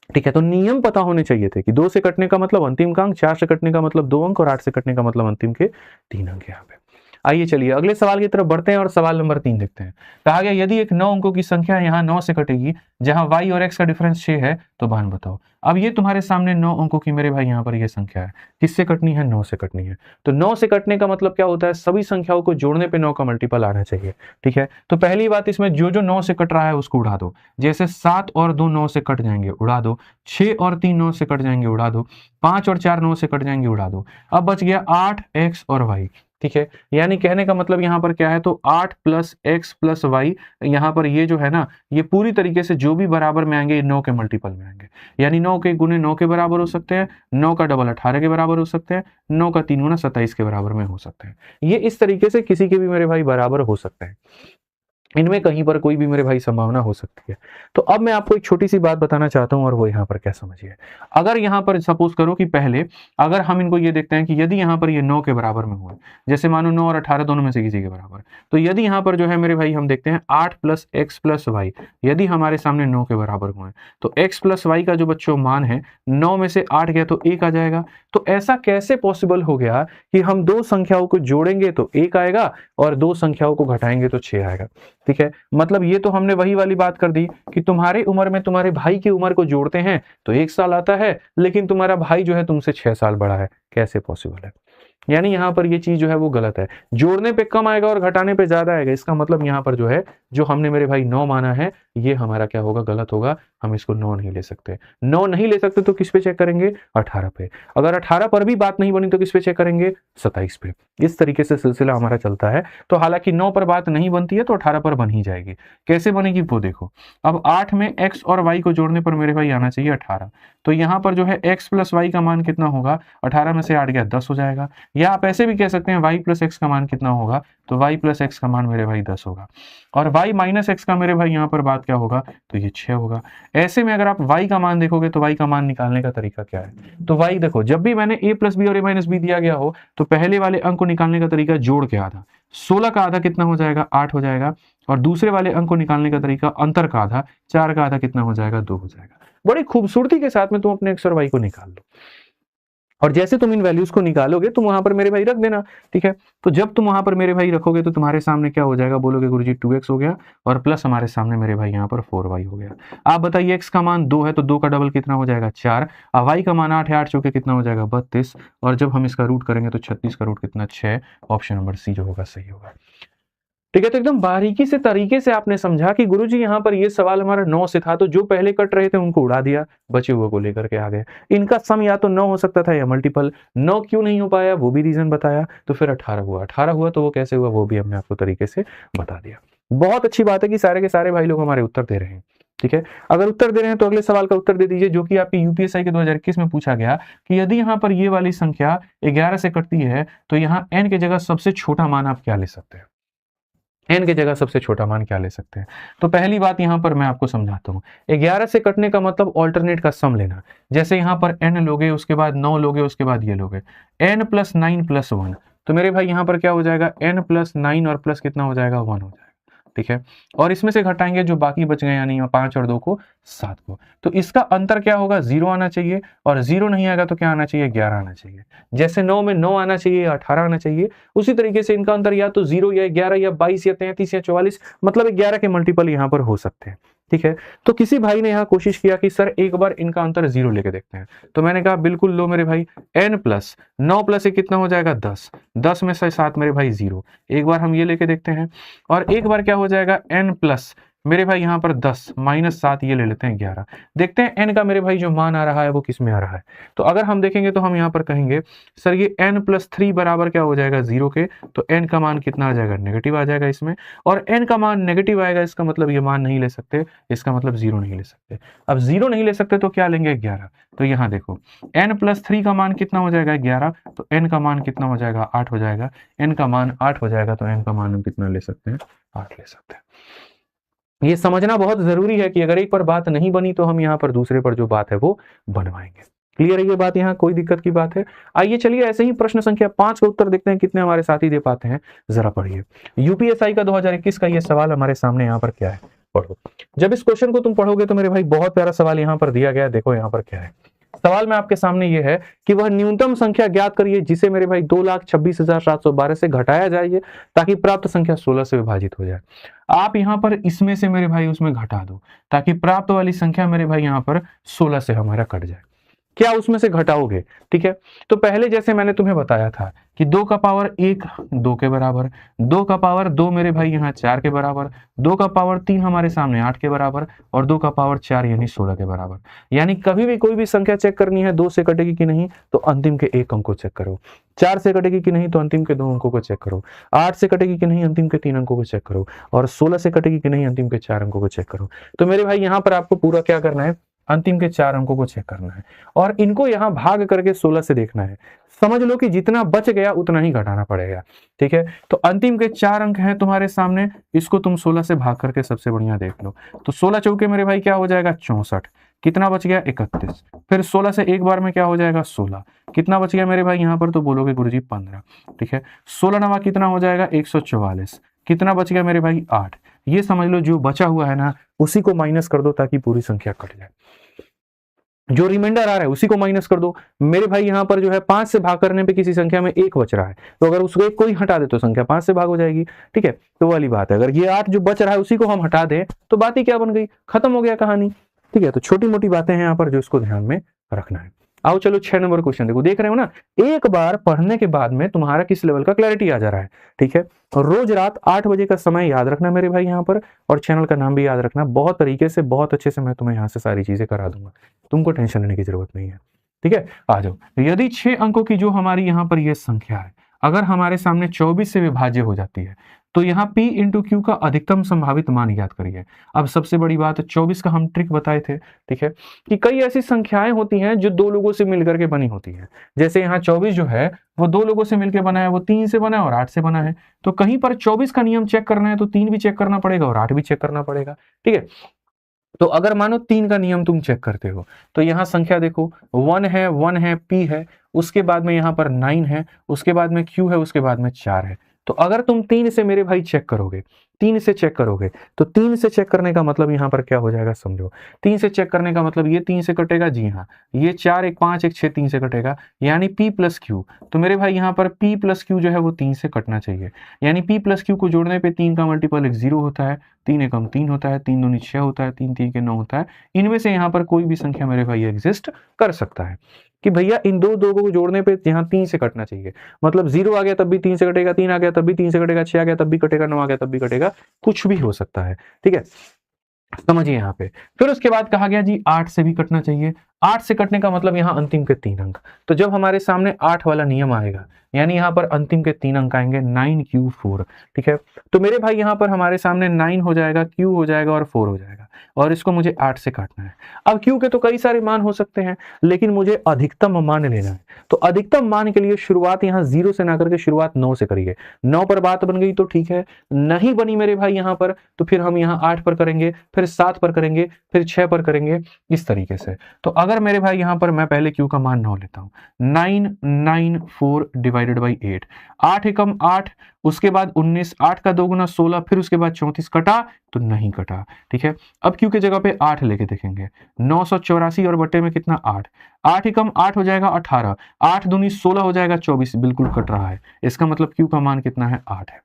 ठीक है, तो नियम पता होने चाहिए थे कि 2 से कटने का मतलब अंतिम का अंक, 4 से कटने का मतलब 2 अंक और 8 से कटने का मतलब अंतिम के 3 अंक यहाँ पे। आइए चलिए अगले सवाल की तरफ बढ़ते हैं और सवाल नंबर 3 देखते हैं। कहा गया यदि एक 9 अंकों की संख्या यहाँ 9 से कटेगी जहां y और x का डिफरेंस 6 है तो मान बताओ। अब ये तुम्हारे सामने 9 अंकों की मेरे भाई यहाँ पर ये संख्या है, किससे कटनी है, 9 से कटनी है। तो 9 से कटने का मतलब क्या होता है, सभी संख्याओं को जोड़ने पे 9 का मल्टीपल आना चाहिए। ठीक है, तो पहली बात इसमें जो 9 से कट रहा है उसको उड़ा दो। जैसे 7 और 2 9 से कट जाएंगे, उड़ा दो। 6 और 3 9 से कट जाएंगे, उड़ा दो। 5 और 4 9 से कट जाएंगे, उड़ा दो। अब बच गया 8 x और y। ठीक है, यानी कहने का मतलब यहाँ पर क्या है, तो 8 प्लस एक्स प्लस वाई, यहाँ पर ये जो है ना, ये पूरी तरीके से जो भी बराबर में आएंगे 9 के मल्टीपल में आएंगे। यानी 9 के गुने 9 के बराबर हो सकते हैं, 9 का डबल 18 के बराबर हो सकते हैं, 9 का 3 गुना 27 के बराबर में हो सकते हैं। ये इस तरीके से किसी के भी मेरे भाई बराबर हो सकते हैं, इनमें कहीं पर कोई भी मेरे भाई संभावना हो सकती है। तो अब मैं आपको एक छोटी सी बात बताना चाहता हूं और वो यहाँ पर क्या समझिए। अगर यहाँ पर सपोज करो कि पहले अगर हम इनको ये देखते हैं कि यदि यहाँ पर ये 9 के बराबर में हुआ, जैसे मानो 9 और 18 दोनों में से किसी के बराबर, तो यदि यहाँ पर जो है मेरे भाई हम देखते हैं 8 प्लस एक्स प्लस वाई, यदि हमारे सामने 9 के बराबर हुए तो एक्स प्लस वाई का जो बच्चों मान है 9 में से 8 गया तो 1 आ जाएगा। तो ऐसा कैसे पॉसिबल हो गया कि हम दो संख्याओं को जोड़ेंगे तो 1 आएगा और दो संख्याओं को घटाएंगे तो 6 आएगा। ठीक है, मतलब ये तो हमने वही वाली बात कर दी कि तुम्हारे उम्र में तुम्हारे भाई की उम्र को जोड़ते हैं तो 1 साल आता है, लेकिन तुम्हारा भाई जो है तुमसे 6 साल बड़ा है। कैसे पॉसिबल है? यानी यहां पर ये चीज जो है वो गलत है। जोड़ने पे कम आएगा और घटाने पे ज्यादा आएगा, इसका मतलब यहां पर जो है जो हमने मेरे भाई 9 माना है ये हमारा क्या होगा, गलत होगा। हम इसको 9 नहीं ले सकते। 9 नहीं ले सकते तो किस पे चेक करेंगे, 18 पे। अगर 18 पर भी बात नहीं बनी तो किस पे चेक करेंगे, 27 पे। इस तरीके से सिलसिला हमारा चलता है। तो हालांकि 9 पर बात नहीं बनती है तो 18 पर बन ही जाएगी। कैसे बनेगी वो देखो। अब 8 में x और y को जोड़ने पर मेरे भाई आना चाहिए 18। तो यहां पर जो है x प्लस वाई का मान कितना होगा, 18 में से 8 गया 10 हो जाएगा। या आप ऐसे भी कह सकते हैं y प्लस एक्स का मान कितना होगा, तो y प्लस एक्स का मान मेरे भाई 10 होगा और y माइनस एक्स का मेरे भाई यहाँ पर बात क्या होगा, तो ये 6 होगा। ऐसे में अगर आप y का मान देखोगे तो y का मान निकालने का तरीका क्या है, तो y देखो जब भी मैंने a प्लस बी और a माइनस बी दिया गया हो तो पहले वाले अंक को निकालने का तरीका जोड़ के आधा, 16 का आधा कितना हो जाएगा, 8 हो जाएगा। और दूसरे वाले अंक को निकालने का तरीका अंतर का आधा, 4 का आधा कितना हो जाएगा, 2 हो जाएगा। बड़ी खूबसूरती के साथ में तुम अपने x और y को निकाल लो और जैसे तुम इन वैल्यूज को निकालोगे तुम वहां पर मेरे भाई रख देना। ठीक है, तो जब तुम वहां पर मेरे भाई रखोगे तो तुम्हारे सामने क्या हो जाएगा, बोलोगे गुरुजी 2x हो गया और प्लस हमारे सामने मेरे भाई यहाँ पर 4y हो गया। आप बताइए x का मान 2 है तो 2 का डबल कितना हो जाएगा, 4। और y का मान 8 है, 8 चौके कितना हो जाएगा, 32। और जब हम इसका रूट करेंगे तो 36 का रूट कितना, 6। ऑप्शन नंबर सी जो होगा सही होगा। ठीक है, तो एकदम बारीकी से तरीके से आपने समझा कि गुरुजी यहाँ पर ये सवाल हमारा 9 से था तो जो पहले कट रहे थे उनको उड़ा दिया, बचे हुए को लेकर के आ गए। इनका सम या तो 9 हो सकता था या मल्टीपल। 9 क्यों नहीं हो पाया वो भी रीजन बताया, तो फिर 18 हुआ। 18 हुआ तो वो कैसे हुआ वो भी हमने आपको तरीके से बता दिया। बहुत अच्छी बात है कि सारे के सारे भाई लोग हमारे उत्तर दे रहे हैं। ठीक है, अगर उत्तर दे रहे हैं तो अगले सवाल का उत्तर दे दीजिए, जो कि आपकी यूपीएसआई के 2021 में पूछा गया कि यदि यहाँ पर ये वाली संख्या 11 से कटती है तो यहाँ n की जगह सबसे छोटा मान आप क्या ले सकते हैं? n की जगह सबसे छोटा मान क्या ले सकते हैं? तो पहली बात यहाँ पर मैं आपको समझाता हूँ। 11 से कटने का मतलब ऑल्टरनेट का सम लेना। जैसे यहाँ पर n लोगे, उसके बाद 9 लोगे, उसके बाद ये लोगे, n + 9 + 1, तो मेरे भाई यहाँ पर क्या हो जाएगा, n + 9 और प्लस कितना हो जाएगा, 1 हो जाएगा। ठीक है, और इसमें से घटाएंगे जो बाकी बच गए, यानी 5 और 2 को 7 को, तो इसका अंतर क्या होगा, 0 आना चाहिए, और 0 नहीं आएगा तो क्या आना चाहिए, 11 आना चाहिए। जैसे 9 में 9 आना चाहिए, 18 आना चाहिए, उसी तरीके से इनका अंतर या तो 0 या 11 या 22 या 33 या 44, मतलब 11 के मल्टीपल यहाँ पर हो सकते हैं। ठीक है, तो किसी भाई ने यहाँ कोशिश किया कि सर एक बार इनका अंतर 0 लेके देखते हैं, तो मैंने कहा बिल्कुल लो मेरे भाई, n + 9 + 1 कितना हो जाएगा, 10, 10 में से 7 मेरे भाई 0, एक बार हम ये लेके देखते हैं, और एक बार क्या हो जाएगा, n + मेरे भाई यहाँ पर 10 - 7, ये ले लेते हैं 11, देखते हैं n का मेरे भाई जो मान आ रहा है वो किस में आ रहा है। तो अगर हम देखेंगे तो हम यहाँ पर कहेंगे सर ये n + 3 बराबर क्या हो जाएगा, 0 के, तो n का मान कितना आ जाएगा, नेगेटिव आ जाएगा इसमें, और n का मान नेगेटिव आएगा, इसका मतलब ये मान नहीं ले सकते, इसका मतलब 0 नहीं ले सकते। अब 0 नहीं ले सकते तो क्या लेंगे, 11, तो यहाँ देखो n + 3 का मान कितना हो जाएगा, 11, तो n का मान कितना हो जाएगा, 8 हो जाएगा, n का मान 8 हो जाएगा, तो n का मान हम कितना ले सकते हैं, 8 ले सकते हैं। ये समझना बहुत जरूरी है कि अगर एक पर बात नहीं बनी तो हम यहाँ पर दूसरे पर जो बात है वो बनवाएंगे। क्लियर है ये बात, यहाँ कोई दिक्कत की बात है? आइए चलिए ऐसे ही प्रश्न संख्या 5 का उत्तर देखते हैं, कितने हमारे साथी दे पाते हैं, जरा पढ़िए। यूपीएसआई का 2021 का ये सवाल हमारे सामने यहाँ पर क्या है, पढ़ो। जब इस क्वेश्चन को तुम पढ़ोगे तो मेरे भाई बहुत प्यारा सवाल यहाँ पर दिया गया, देखो यहाँ पर क्या है सवाल में आपके सामने ये है कि वह न्यूनतम संख्या ज्ञात करिए जिसे मेरे भाई 2,26,712 से घटाया जाए ताकि प्राप्त संख्या 16 से विभाजित हो जाए। आप यहां पर इसमें से मेरे भाई उसमें घटा दो ताकि प्राप्त वाली संख्या मेरे भाई यहां पर 16 से हमारा कट जाए। क्या उसमें से घटाओगे? ठीक है, तो पहले जैसे मैंने तुम्हें बताया था कि 2 का पावर 1 2 के बराबर, 2 का पावर 2 मेरे भाई यहाँ 4 के बराबर, 2 का पावर 3 हमारे सामने 8 के बराबर, और 2 का पावर 4 यानी 16 के बराबर। यानी कभी भी कोई भी संख्या चेक करनी है, 2 से कटेगी कि नहीं तो अंतिम के 1 अंक को चेक करो, 4 से कटेगी कि नहीं तो अंतिम के 2 अंकों को चेक करो, 8 से कटेगी कि नहीं अंतिम के 3 अंकों को चेक करो, और 16 से कटेगी कि नहीं अंतिम के 4 अंकों को चेक करो। तो मेरे भाई यहाँ पर आपको पूरा क्या करना है, अंतिम के 4 अंकों को चेक करना है, और इनको यहां भाग करके 16 से देखना है। समझ लो कि जितना बच गया उतना ही घटाना पड़ेगा। ठीक है, तो अंतिम के 4 अंक हैं तुम्हारे सामने, इसको तुम 16 से भाग करके सबसे बढ़िया देख लो। तो 16 चौके मेरे भाई क्या हो जाएगा, 64, कितना बच गया, 31, फिर 16 से एक बार में क्या हो जाएगा, 16, कितना बच गया मेरे भाई यहाँ पर, तो बोलोगे गुरुजी 15। ठीक है, 16 नवा कितना हो जाएगा, 144, कितना बच गया मेरे भाई, 8। ये समझ लो जो बचा हुआ है ना उसी को माइनस कर दो ताकि पूरी संख्या कट जाए, जो रिमाइंडर आ रहा है उसी को माइनस कर दो। मेरे भाई यहाँ पर जो है 5 से भाग करने पे किसी संख्या में 1 बच रहा है, तो अगर उसको 1 को ही हटा दे तो संख्या 5 से भाग हो जाएगी। ठीक है, तो वाली बात है, अगर ये 8 जो बच रहा है उसी को हम हटा दें तो बात ही क्या बन गई, खत्म हो गया कहानी। ठीक है, तो छोटी मोटी बातें हैं यहाँ पर जो इसको ध्यान में रखना है। आओ चलो 6 नंबर क्वेश्चन देखो, देख रहे हो ना, एक बार पढ़ने के बाद में तुम्हारा किस लेवल का क्लैरिटी आ जा रहा है। ठीक है, रोज रात 8 बजे का समय याद रखना मेरे भाई यहाँ पर, और चैनल का नाम भी याद रखना। बहुत तरीके से बहुत अच्छे से मैं तुम्हें यहाँ से सारी चीजें करा दूंगा, तुमको टेंशन लेने की जरूरत नहीं है। ठीक है, आ जाओ। यदि 6 अंकों की जो हमारी यहाँ पर ये संख्या है अगर हमारे सामने 24 से विभाज्य हो जाती है तो यहाँ P × Q का अधिकतम संभावित मान याद करिए। अब सबसे बड़ी बात 24 का हम ट्रिक बताए थे। ठीक है, कि कई ऐसी संख्याएं होती हैं जो 2 लोगों से मिलकर के बनी होती हैं। जैसे यहाँ 24 जो है वो 2 लोगों से मिलकर बना है, वो 3 से बना है और 8 से बना है। तो कहीं पर 24 का नियम चेक करना है तो 3 भी चेक करना पड़ेगा और 8 भी चेक करना पड़ेगा। ठीक है, तो अगर मानो 3 का नियम तुम चेक करते हो तो यहाँ संख्या देखो 1 है, P है, उसके बाद में यहाँ पर 9 है, उसके बाद में Q है, उसके बाद में 4 है। तो अगर तुम 3 से मेरे भाई चेक करोगे, 3 से चेक करोगे तो 3 से चेक करने का मतलब यहाँ पर क्या हो जाएगा समझो। 3 से चेक करने का मतलब ये 3 से कटेगा, जी हाँ, ये 4 1 5 1 6 3 से कटेगा, यानी P + Q। तो मेरे भाई यहाँ पर P + Q जो है वो 3 से कटना चाहिए, यानी P + Q को जोड़ने पे 3 का मल्टीपल 0 होता है, 3 एकम 3 होता है, 3 दूनी 6 होता है, 3 3 के 9 होता है। इनमें से यहाँ पर कोई भी संख्या मेरे भाई एग्जिस्ट कर सकता है कि भैया इन दो को जोड़ने पे यहाँ 3 से कटना चाहिए। मतलब 0 आ गया तब भी 3 से कटेगा, 3 आ गया तब भी 3 से कटेगा, 6 आ गया तब भी कटेगा, 9 आ गया तब भी कटेगा, कुछ भी हो सकता है। ठीक है, समझिए यहाँ पे। फिर उसके बाद कहा गया जी 8 से भी कटना चाहिए, 8 से कटने का मतलब यहाँ अंतिम के 3 अंक। तो जब हमारे सामने 8 वाला नियम आएगा, यानी यहाँ पर अंतिम के 3 अंक आएंगे 9Q4, ठीक है। तो मेरे भाई यहाँ पर हमारे सामने 9 हो जाएगा, Q हो जाएगा और 4 हो जाएगा, और इसको मुझे 8 से काटना है। अब Q के तो कई सारे मान हो सकते हैं, लेकिन मुझे अधिकतम मान लेना है। तो अधिकतम मान के लिए शुरुआत यहाँ 0 से ना करके शुरुआत 9 से करिए। 9 पर बात बन गई तो ठीक है, नहीं बनी मेरे भाई यहाँ पर, तो फिर हम यहाँ 8 पर करेंगे, फिर 7 पर करेंगे, फिर 6 पर करेंगे, इस तरीके से। तो अगर मेरे भाई यहाँ पर मैं पहले Q का मान 9 लेता हूँ, 994 डिवाइडेड बाई 8, 8 एकम 8, उसके बाद 19, 8 का 2 गुना 16, फिर उसके बाद 34, कटा तो नहीं कटा, ठीक है। अब Q के जगह पे 8 लेके देखेंगे, 984 और बटे में कितना 8, 8 एकम 8 हो जाएगा 18, 8 दूनी 16 हो जाएगा 24, बिल्कुल कट रहा है। इसका मतलब Q का मान कितना है, 8 है।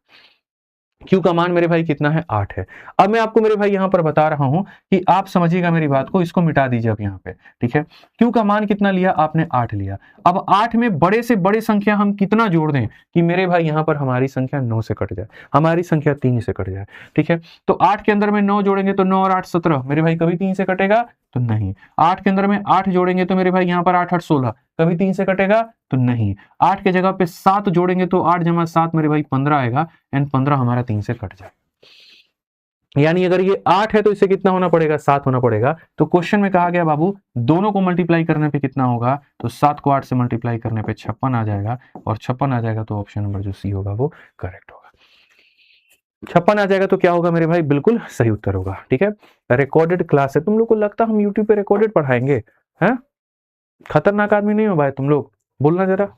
Q का मान मेरे भाई कितना है, 8 है। अब मैं आपको मेरे भाई यहाँ पर बता रहा हूं कि आप समझिएगा मेरी बात को, इसको मिटा दीजिए अब यहाँ पे, ठीक है। Q का मान कितना लिया आपने, 8 लिया। अब 8 में बड़े से बड़े संख्या हम कितना जोड़ दें कि मेरे भाई यहाँ पर हमारी संख्या 9 से कट जाए, हमारी संख्या 3 से कट जाए, ठीक है। तो 8 के अंदर में 9 जोड़ेंगे तो 9 और 8 17, मेरे भाई कभी 3 से कटेगा तो नहीं। 8 के अंदर में 8 जोड़ेंगे तो मेरे भाई यहाँ पर 8 8 16, कभी 3 से कटेगा तो नहीं। 8 के जगह पे 7 जोड़ेंगे तो 8 जमा 7 मेरे भाई 15 आएगा, एंड 15 हमारा 3 से कट जाए। यानी अगर ये 8 है तो इसे कितना होना पड़ेगा, 7 होना पड़ेगा। तो क्वेश्चन में कहा गया बाबू दोनों को मल्टीप्लाई करने पे कितना होगा, तो 7 को 8 से मल्टीप्लाई करने पे 56 आ जाएगा, और 56 आ जाएगा तो ऑप्शन नंबर जो सी होगा वो करेक्ट होगा। 56 आ जाएगा तो क्या होगा मेरे भाई, बिल्कुल सही उत्तर होगा, ठीक है। रिकॉर्डेड क्लास है, तुम लोग को लगता हम यूट्यूब पे रिकॉर्डेड पढ़ाएंगे, हैं? खतरनाक आदमी नहीं हो भाई तुम लोग, बोलना जरा।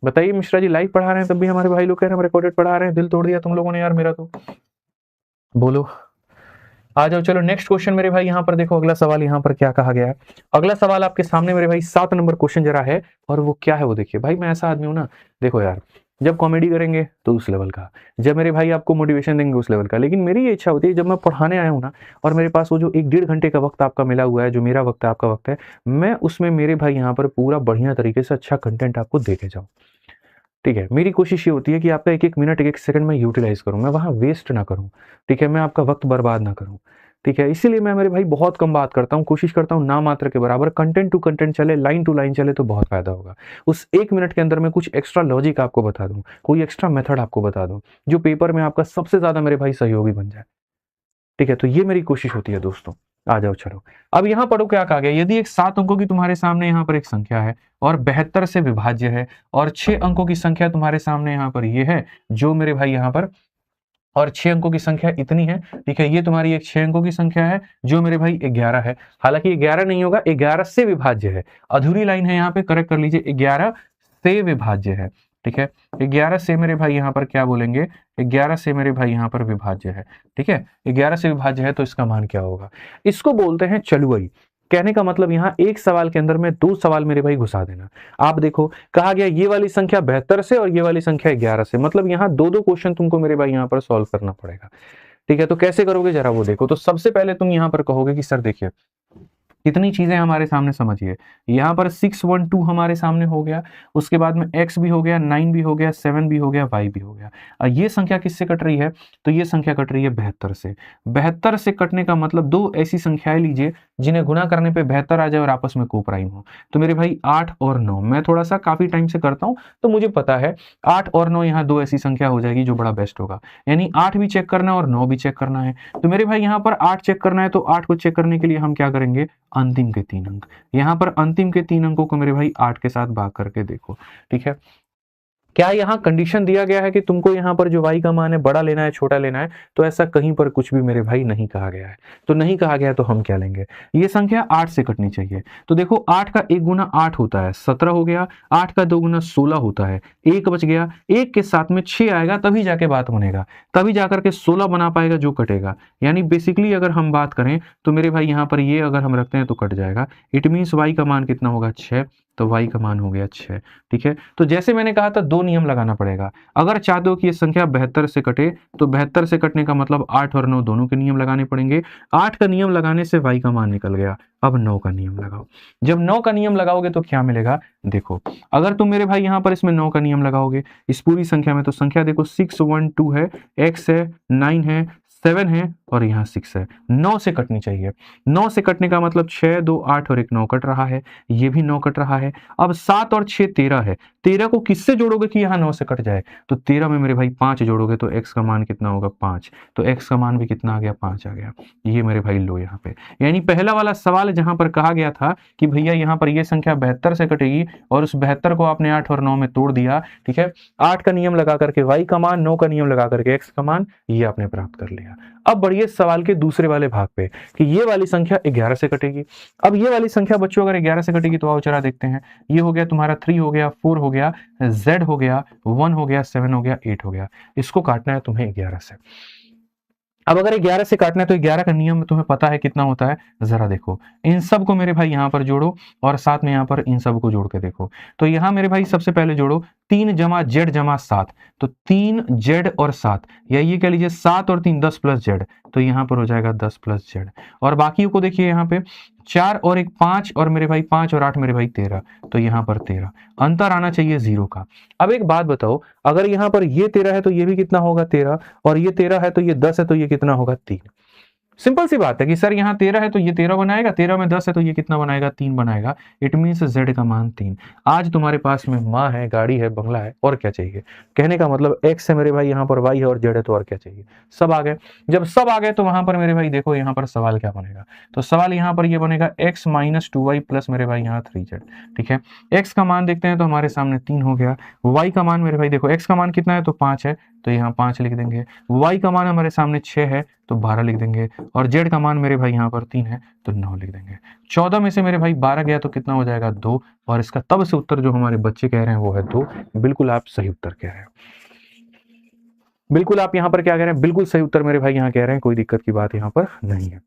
बताइए मिश्रा जी, लाइव पढ़ा रहे हैं तब भी हमारे भाई लोग कह रहे हैं हम रिकॉर्डेड पढ़ा रहे हैं, दिल तोड़ दिया तुम लोगों ने यार मेरा तो। बोलो, आ जाओ, चलो नेक्स्ट क्वेश्चन मेरे भाई। यहाँ पर देखो अगला सवाल यहाँ पर क्या कहा गया है। अगला सवाल आपके सामने मेरे भाई 7 नंबर क्वेश्चन जरा है, और वो क्या है वो देखिए। भाई मैं ऐसा आदमी हूं ना, देखो यार, जब कॉमेडी करेंगे तो उस लेवल का, जब मेरे भाई आपको मोटिवेशन देंगे उस लेवल का, लेकिन मेरी ये इच्छा होती है जब मैं पढ़ाने आया हूँ ना, और मेरे पास वो जो 1-1.5 घंटे का वक्त आपका मिला हुआ है, जो मेरा वक्त है आपका वक्त है, मैं उसमें मेरे भाई यहाँ पर पूरा बढ़िया तरीके से अच्छा कंटेंट आपको दे के जाऊँ, ठीक है। मेरी कोशिश ये होती है कि आपका 1-1 मिनट 1-1 सेकंड में यूटिलाइज करूं, मैं वहां वेस्ट ना करूं, ठीक है, मैं आपका वक्त बर्बाद ना करूं, ठीक है। इसीलिए मैं मेरे भाई बहुत कम बात करता हूं, कोशिश करता हूं ना मात्र के बराबर, कंटेंट टू कंटेंट चले, लाइन टू लाइन चले तो बहुत फायदा होगा। उस 1 मिनट के अंदर में कुछ एक्स्ट्रा लॉजिक आपको बता दूं, कोई एक्स्ट्रा मेथड आपको बता दूं, जो पेपर में आपका सबसे ज्यादा मेरे भाई सहयोगी बन जाए, ठीक है। तो ये मेरी कोशिश होती है दोस्तों। आ जाओ चलो, अब यहाँ पढ़ो क्या कहा गया। यदि एक 7 अंकों की तुम्हारे सामने यहाँ पर एक संख्या है और 72 से विभाज्य है, और 6 अंकों की संख्या तुम्हारे सामने यहाँ पर ये है, जो मेरे भाई यहाँ पर, और 6 अंकों की संख्या इतनी है, ठीक है। ये तुम्हारी एक 6 अंकों की संख्या है जो मेरे भाई 11 है, हालांकि 11 नहीं होगा, 11 से विभाज्य है, अधूरी लाइन है यहाँ पे, करेक्ट कर लीजिए, 11 से विभाज्य है, ठीक है। 11 से मेरे भाई यहाँ पर क्या बोलेंगे, 11 से मेरे भाई यहाँ पर विभाज्य है, ठीक है। 11 से विभाज्य है तो इसका मान क्या होगा, इसको बोलते हैं चलुवई। कहने का मतलब यहाँ एक सवाल के अंदर में 2 सवाल मेरे भाई घुसा देना। आप देखो कहा गया ये वाली संख्या 72 से और ये वाली संख्या 11 से, मतलब यहाँ 2-2 क्वेश्चन तुमको मेरे भाई यहाँ पर सॉल्व करना पड़ेगा, ठीक है। तो कैसे करोगे जरा वो देखो। तो सबसे पहले तुम यहाँ पर कहोगे कि सर देखिए कितनी चीजें हमारे सामने, समझिए यहाँ पर 612 हमारे सामने हो गया, उसके बाद में x भी हो गया, 9 भी हो गया, 7 भी हो गया, y भी हो गया। और ये संख्या किससे कट रही है, तो ये संख्या कट रही है 72 से। 72 से कटने का मतलब 2 ऐसी संख्याएं लीजिए जिन्हें गुना करने पे 72 आ जाए और आपस में कोप्राइम हो। तो मेरे भाई 8 और 9, मैं थोड़ा सा काफी टाइम से करता हूं तो मुझे पता है 8 और 9 यहाँ 2 ऐसी संख्या हो जाएगी जो बड़ा बेस्ट होगा, यानी 8 भी चेक करना है और 9 भी चेक करना है। तो मेरे भाई यहाँ पर 8 चेक करना है, तो 8 को चेक करने के लिए हम क्या करेंगे, अंतिम के 3 अंक, यहाँ पर अंतिम के 3 अंकों को मेरे भाई 8 के साथ भाग करके देखो, ठीक है। क्या यहाँ कंडीशन दिया गया है कि तुमको यहाँ पर जो y का मान है बड़ा लेना है छोटा लेना है, तो ऐसा कहीं पर कुछ भी मेरे भाई नहीं कहा गया है। तो नहीं कहा गया तो हम क्या लेंगे, ये संख्या 8 से कटनी चाहिए। तो देखो 8 का 1 गुना 8 होता है 17 हो गया, 8 का 2 गुना 16 होता है, 1 बच गया, 1 के साथ में 6 आएगा तभी जाके बात बनेगा, तभी जाकर के 16 बना पाएगा जो कटेगा। यानी बेसिकली अगर हम बात करें तो मेरे भाई यहाँ पर ये अगर हम रखते हैं तो कट जाएगा। इट मीन्स y का मान कितना होगा, 6, तो y का मान हो गया 6, ठीक है। तो जैसे मैंने कहा था 2 नियम लगाना पड़ेगा। अगर चाहते हो कि ये संख्या 72 से कटे तो 72 से कटने का मतलब 8 और 9 दोनों के नियम लगाने पड़ेंगे। 8 का नियम लगाने से y का मान निकल गया, अब 9 का नियम लगाओ। जब 9 का नियम लगाओगे तो क्या मिलेगा, देखो अगर तुम मेरे भाई यहाँ पर इसमें 9 का नियम लगाओगे इस पूरी संख्या में, तो संख्या देखो 612 है, x है, 9 है, 7 है और यहाँ 6 है, 9 से कटनी चाहिए। 9 से कटने का मतलब 6 2 8 और 1 9 कट रहा है, ये भी 9 कट रहा है। अब 7 और 6 13 है, 13 को किससे जोड़ोगे कि यहाँ 9 से कट जाए, तो 13 में मेरे भाई 5 जोड़ोगे तो x का मान कितना होगा 5, तो x का मान भी कितना आ गया 5 आ गया। ये मेरे भाई लो यहाँ पे, यानी पहला वाला सवाल जहां पर कहा गया था कि भैया यहाँ पर ये संख्या 72 से कटेगी और उस 72 को आपने 8 और 9 में तोड़ दिया, ठीक है। 8 का नियम लगा करके y का मान, 9 का नियम लगा करके x का मान, ये आपने प्राप्त कर लिया। अब बढ़िए सवाल के दूसरे वाले भाग पे कि ये वाली संख्या 11 से कटेगी। अब ये वाली संख्या बच्चों अगर 11 से कटेगी तो आओ चला देखते हैं। ये हो गया तुम्हारा 3 हो गया, 4 हो गया, z हो गया, 1 हो गया, 7 हो गया, 8 हो गया। इसको काटना है तुम्हें 11 से। अब अगर 11 से काटना है तो 11 का नियम तुम्हें पता है कितना होता है, जरा देखो इन सब को मेरे भाई यहाँ पर जोड़ो और साथ में यहाँ पर इन सब को जोड़ के देखो। तो यहाँ मेरे भाई सबसे पहले जोड़ो 3 जमा जेड जमा 7, तो 3 जेड और 7, या ये कह लीजिए 7 और 3 10 प्लस जेड, तो यहाँ पर हो जाएगा 10 प्लस जेड। और बाकी को देखिए यहाँ पे 4 और 1 5 और मेरे भाई 5 और 8 मेरे भाई 13, तो यहाँ पर 13, अंतर आना चाहिए 0 का। अब एक बात बताओ, अगर यहाँ पर ये 13 है तो ये भी कितना होगा 13, और ये 13 है तो ये 10 है तो ये कितना होगा 3। सिंपल सी बात है कि सर यहाँ 13 है तो ये 13 बनाएगा, 13 में 10 है तो ये कितना बनाएगा 3 बनाएगा। इट मीन्स z का मान 3। आज तुम्हारे पास में माँ है, गाड़ी है, बंगला है, और क्या चाहिए। कहने का मतलब x है मेरे भाई, यहाँ पर y है और z है, तो और क्या चाहिए। सब आ गए। जब सब आ गए तो वहां पर मेरे भाई देखो यहाँ पर सवाल क्या बनेगा, तो सवाल यहाँ पर ये बनेगा x माइनस 2y प्लस मेरे भाई यहाँ 3z, ठीक है। x का मान देखते हैं तो हमारे सामने 3 हो गया। y का मान मेरे भाई देखो x का मान कितना है तो 5 है, तो यहाँ 5 लिख देंगे। y का मान हमारे सामने 6 है तो 12 लिख देंगे, और z का मान मेरे भाई यहाँ पर 3 है तो 9 लिख देंगे। 14 में से मेरे भाई 12 गया तो कितना हो जाएगा 2, और इसका तब से उत्तर जो हमारे बच्चे कह रहे हैं वो है 2। बिल्कुल आप सही उत्तर कह रहे हैं, बिल्कुल आप यहाँ पर क्या कह रहे हैं, बिल्कुल सही उत्तर मेरे भाई यहाँ कह रहे हैं, कोई दिक्कत की बात यहाँ पर नहीं है,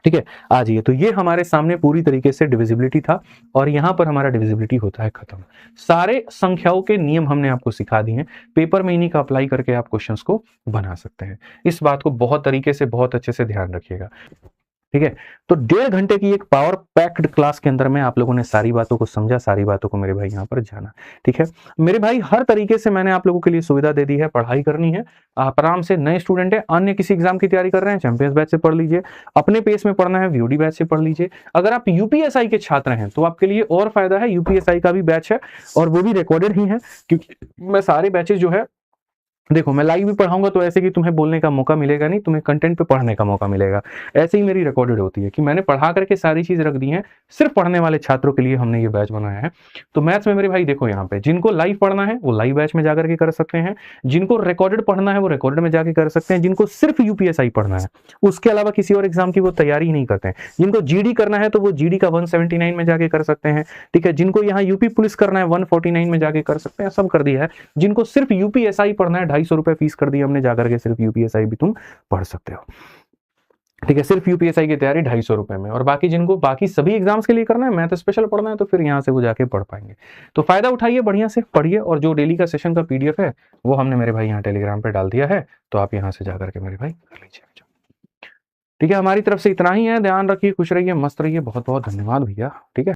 ठीक है। आ जाइए, तो ये हमारे सामने पूरी तरीके से डिविजिबिलिटी था, और यहां पर हमारा डिविजिबिलिटी होता है खत्म। सारे संख्याओं के नियम हमने आपको सिखा दिए हैं, पेपर में इन्हीं का अप्लाई करके आप क्वेश्चंस को बना सकते हैं। इस बात को बहुत तरीके से, बहुत अच्छे से ध्यान रखिएगा, ठीक है। तो 1.5 घंटे की एक पावर पैक्ड क्लास के अंदर में आप लोगों ने सारी बातों को समझा, सारी बातों को मेरे भाई यहाँ पर जाना, ठीक है। मेरे भाई हर तरीके से मैंने आप लोगों के लिए सुविधा दे दी है, पढ़ाई करनी है आप आराम से। नए स्टूडेंट है, अन्य किसी एग्जाम की तैयारी कर रहे हैं, चैंपियंस बैच से पढ़ लीजिए। अपने पेस में पढ़ना है, वीओडी बैच से पढ़ लीजिए। अगर आप यूपीएसआई के छात्र हैं तो आपके लिए और फायदा है, यूपीएसआई का भी बैच है और वो भी रिकॉर्डेड ही है, क्योंकि मैं सारे बैचेस जो है देखो मैं लाइव भी पढ़ाऊंगा तो ऐसे कि तुम्हें बोलने का मौका मिलेगा नहीं, तुम्हें कंटेंट पे पढ़ने का मौका मिलेगा। ऐसे ही मेरी रिकॉर्डेड होती है कि मैंने पढ़ा करके सारी चीज रख दी है, सिर्फ पढ़ने वाले छात्रों के लिए हमने ये बैच बनाया है। तो मैथ्स में मेरे भाई देखो यहाँ पे जिनको लाइव पढ़ना है वो लाइव बैच में जाकर के कर सकते हैं, जिनको रिकॉर्डेड पढ़ना है वो रिकॉर्डेड में जाके कर सकते हैं, जिनको सिर्फ यूपीएसआई पढ़ना है उसके अलावा किसी और एग्जाम की वो तैयारी नहीं करते हैं, जिनको जीडी करना है तो वो जीडी का 179 में जाके कर सकते हैं, ठीक है। जिनको यहाँ यूपी पुलिस करना है 149 में जाके कर सकते हैं, सब कर दिया है। जिनको सिर्फ यूपीएसआई पढ़ना है 250 रुपए फीस कर दी हमने, जाकर के सिर्फ यूपीएसआई भी तुम पढ़ सकते हो, ठीक है। सिर्फ यूपीएसआई की तैयारी 250 रुपए में, और बाकी जिनको बाकी सभी एग्जाम्स के लिए करना है, मैथ स्पेशल पढ़ना है, तो फिर यहाँ से वो जाके पढ़ पाएंगे। तो फायदा उठाइए, बढ़िया से पढ़िए, और जो डेली का सेशन का पीडीएफ है वो हमने मेरे भाई यहाँ टेलीग्राम पे डाल दिया है, तो आप यहाँ से जाकर के मेरे भाई कर लीजिए, ठीक है। हमारी तरफ से इतना ही है, ध्यान रखिए, खुश रहिए, मस्त रहिए, बहुत बहुत धन्यवाद भैया, ठीक है।